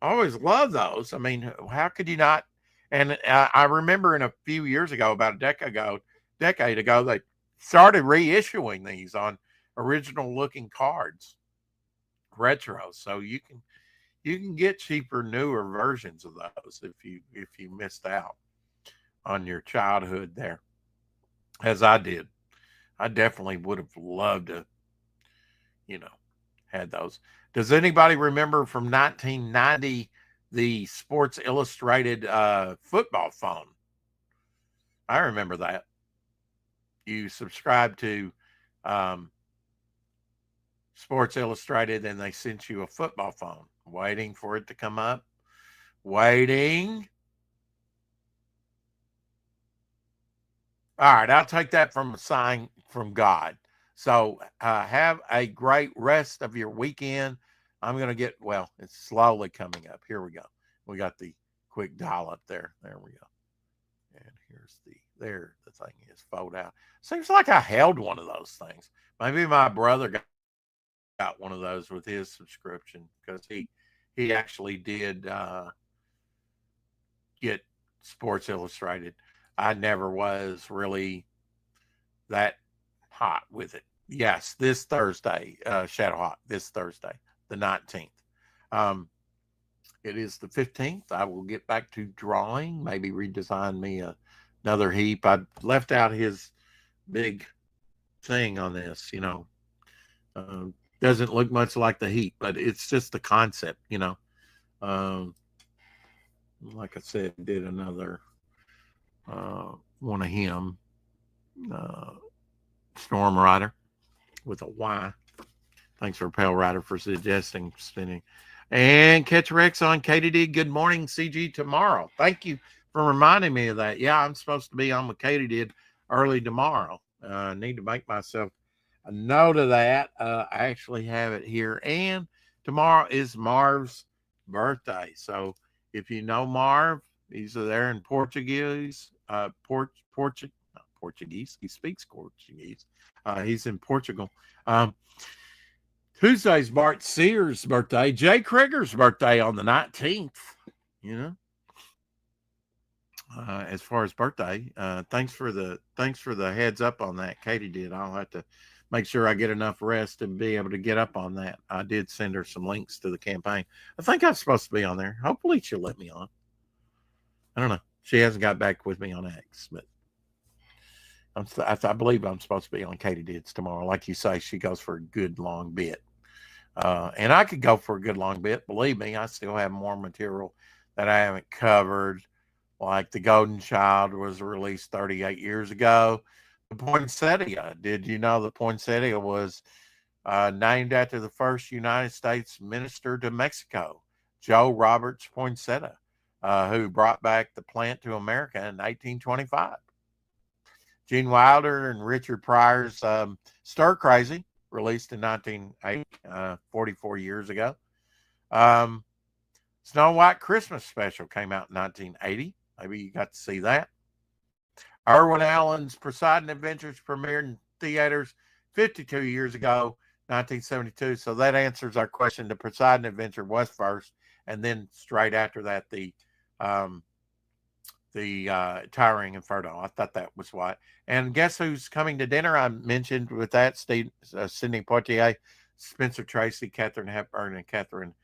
S1: I always loved those. I mean, how could you not? And I remember in a few years ago, about a decade ago, they started reissuing these on original looking cards, retro. So you can get cheaper, newer versions of those if you missed out on your childhood there, as I did. I definitely would have loved to, had those. Does anybody remember from 1990 the Sports Illustrated football phone? I remember that. You subscribed to Sports Illustrated and they sent you a football phone. Waiting for it to come up. Waiting. All right, I'll take that from a sign from God. So have a great rest of your weekend. I'm going to get, it's slowly coming up. Here we go. We got the quick dial up there. There we go. And here's the thing is fold out. Seems like I held one of those things. Maybe my brother got one of those with his subscription, because he actually did get Sports Illustrated. I never was really that hot with it. Yes, this Thursday, Shadow Hawk, this Thursday, the 19th. It is the 15th. I will get back to drawing, maybe redesign me another heap. I left out his big thing on this, doesn't look much like the heap, but it's just the concept, like I said, did another one of him, Storm Rider with a Y. Thanks for Pale Rider for suggesting spinning. And Catch Rex on Katydid. Good morning, CG, tomorrow. Thank you for reminding me of that. Yeah, I'm supposed to be on with Katydid early tomorrow. I need to make myself a note of that. I actually have it here. And tomorrow is Marv's birthday. So if you know Marv, he's there in Portuguese. Portuguese. He speaks Portuguese. He's in Portugal. Tuesday's Bart Sears' birthday. Jay Krieger's birthday on the 19th. You know, as far as birthday, thanks for the heads up on that. Katydid. I'll have to make sure I get enough rest to be able to get up on that. I did send her some links to the campaign. I think I'm supposed to be on there. Hopefully she'll let me on. I don't know. She hasn't got back with me on X, but I believe I'm supposed to be on Katydid's tomorrow. Like you say, she goes for a good long bit. And I could go for a good long bit. Believe me, I still have more material that I haven't covered. Like The Golden Child was released 38 years ago. The poinsettia. Did you know the poinsettia was named after the first United States minister to Mexico, Joe Roberts Poinsetta, who brought back the plant to America in 1825. Gene Wilder and Richard Pryor's Stir Crazy, released in 1980, 44 years ago. Snow White Christmas Special came out in 1980. Maybe you got to see that. Irwin Allen's Poseidon Adventures premiered in theaters 52 years ago, 1972. So that answers our question. The Poseidon Adventure was first, and then straight after that, the Towering Inferno. I thought that was why. And guess who's coming to dinner? I mentioned with that, Sidney Poitier, Spencer Tracy, Katharine Hepburn, and Catherine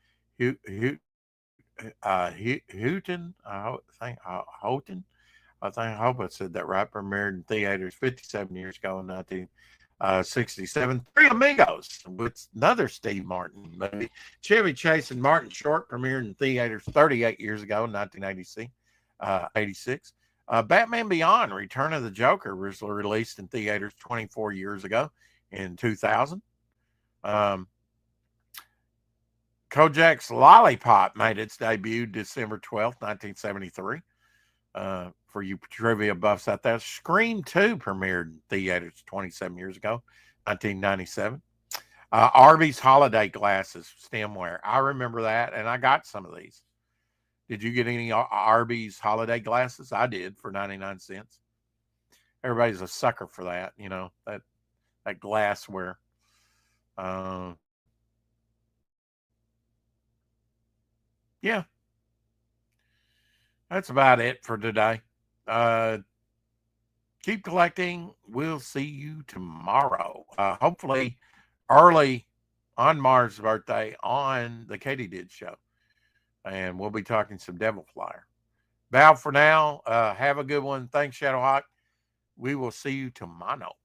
S1: Houghton. I hope I said that right. Premiered in theaters 57 years ago in 1967. Three Amigos with another Steve Martin movie. Chevy Chase and Martin Short premiered in theaters 38 years ago in 1986. 86. Batman Beyond, Return of the Joker was released in theaters 24 years ago in 2000. Kojak's Lollipop made its debut December 12th, 1973. For you trivia buffs out there, Scream 2 premiered in theaters 27 years ago, 1997. Arby's holiday glasses, stemware. I remember that, and I got some of these. Did you get any Arby's holiday glasses? I did for 99 cents. Everybody's a sucker for that, you know, that glassware. Yeah. That's about it for today. Keep collecting. We'll see you tomorrow. Hopefully early on Mars' birthday on the Katydid show. And we'll be talking some Devil Flyer. Bow for now. Have a good one. Thanks, Shadowhawk. We will see you tomorrow.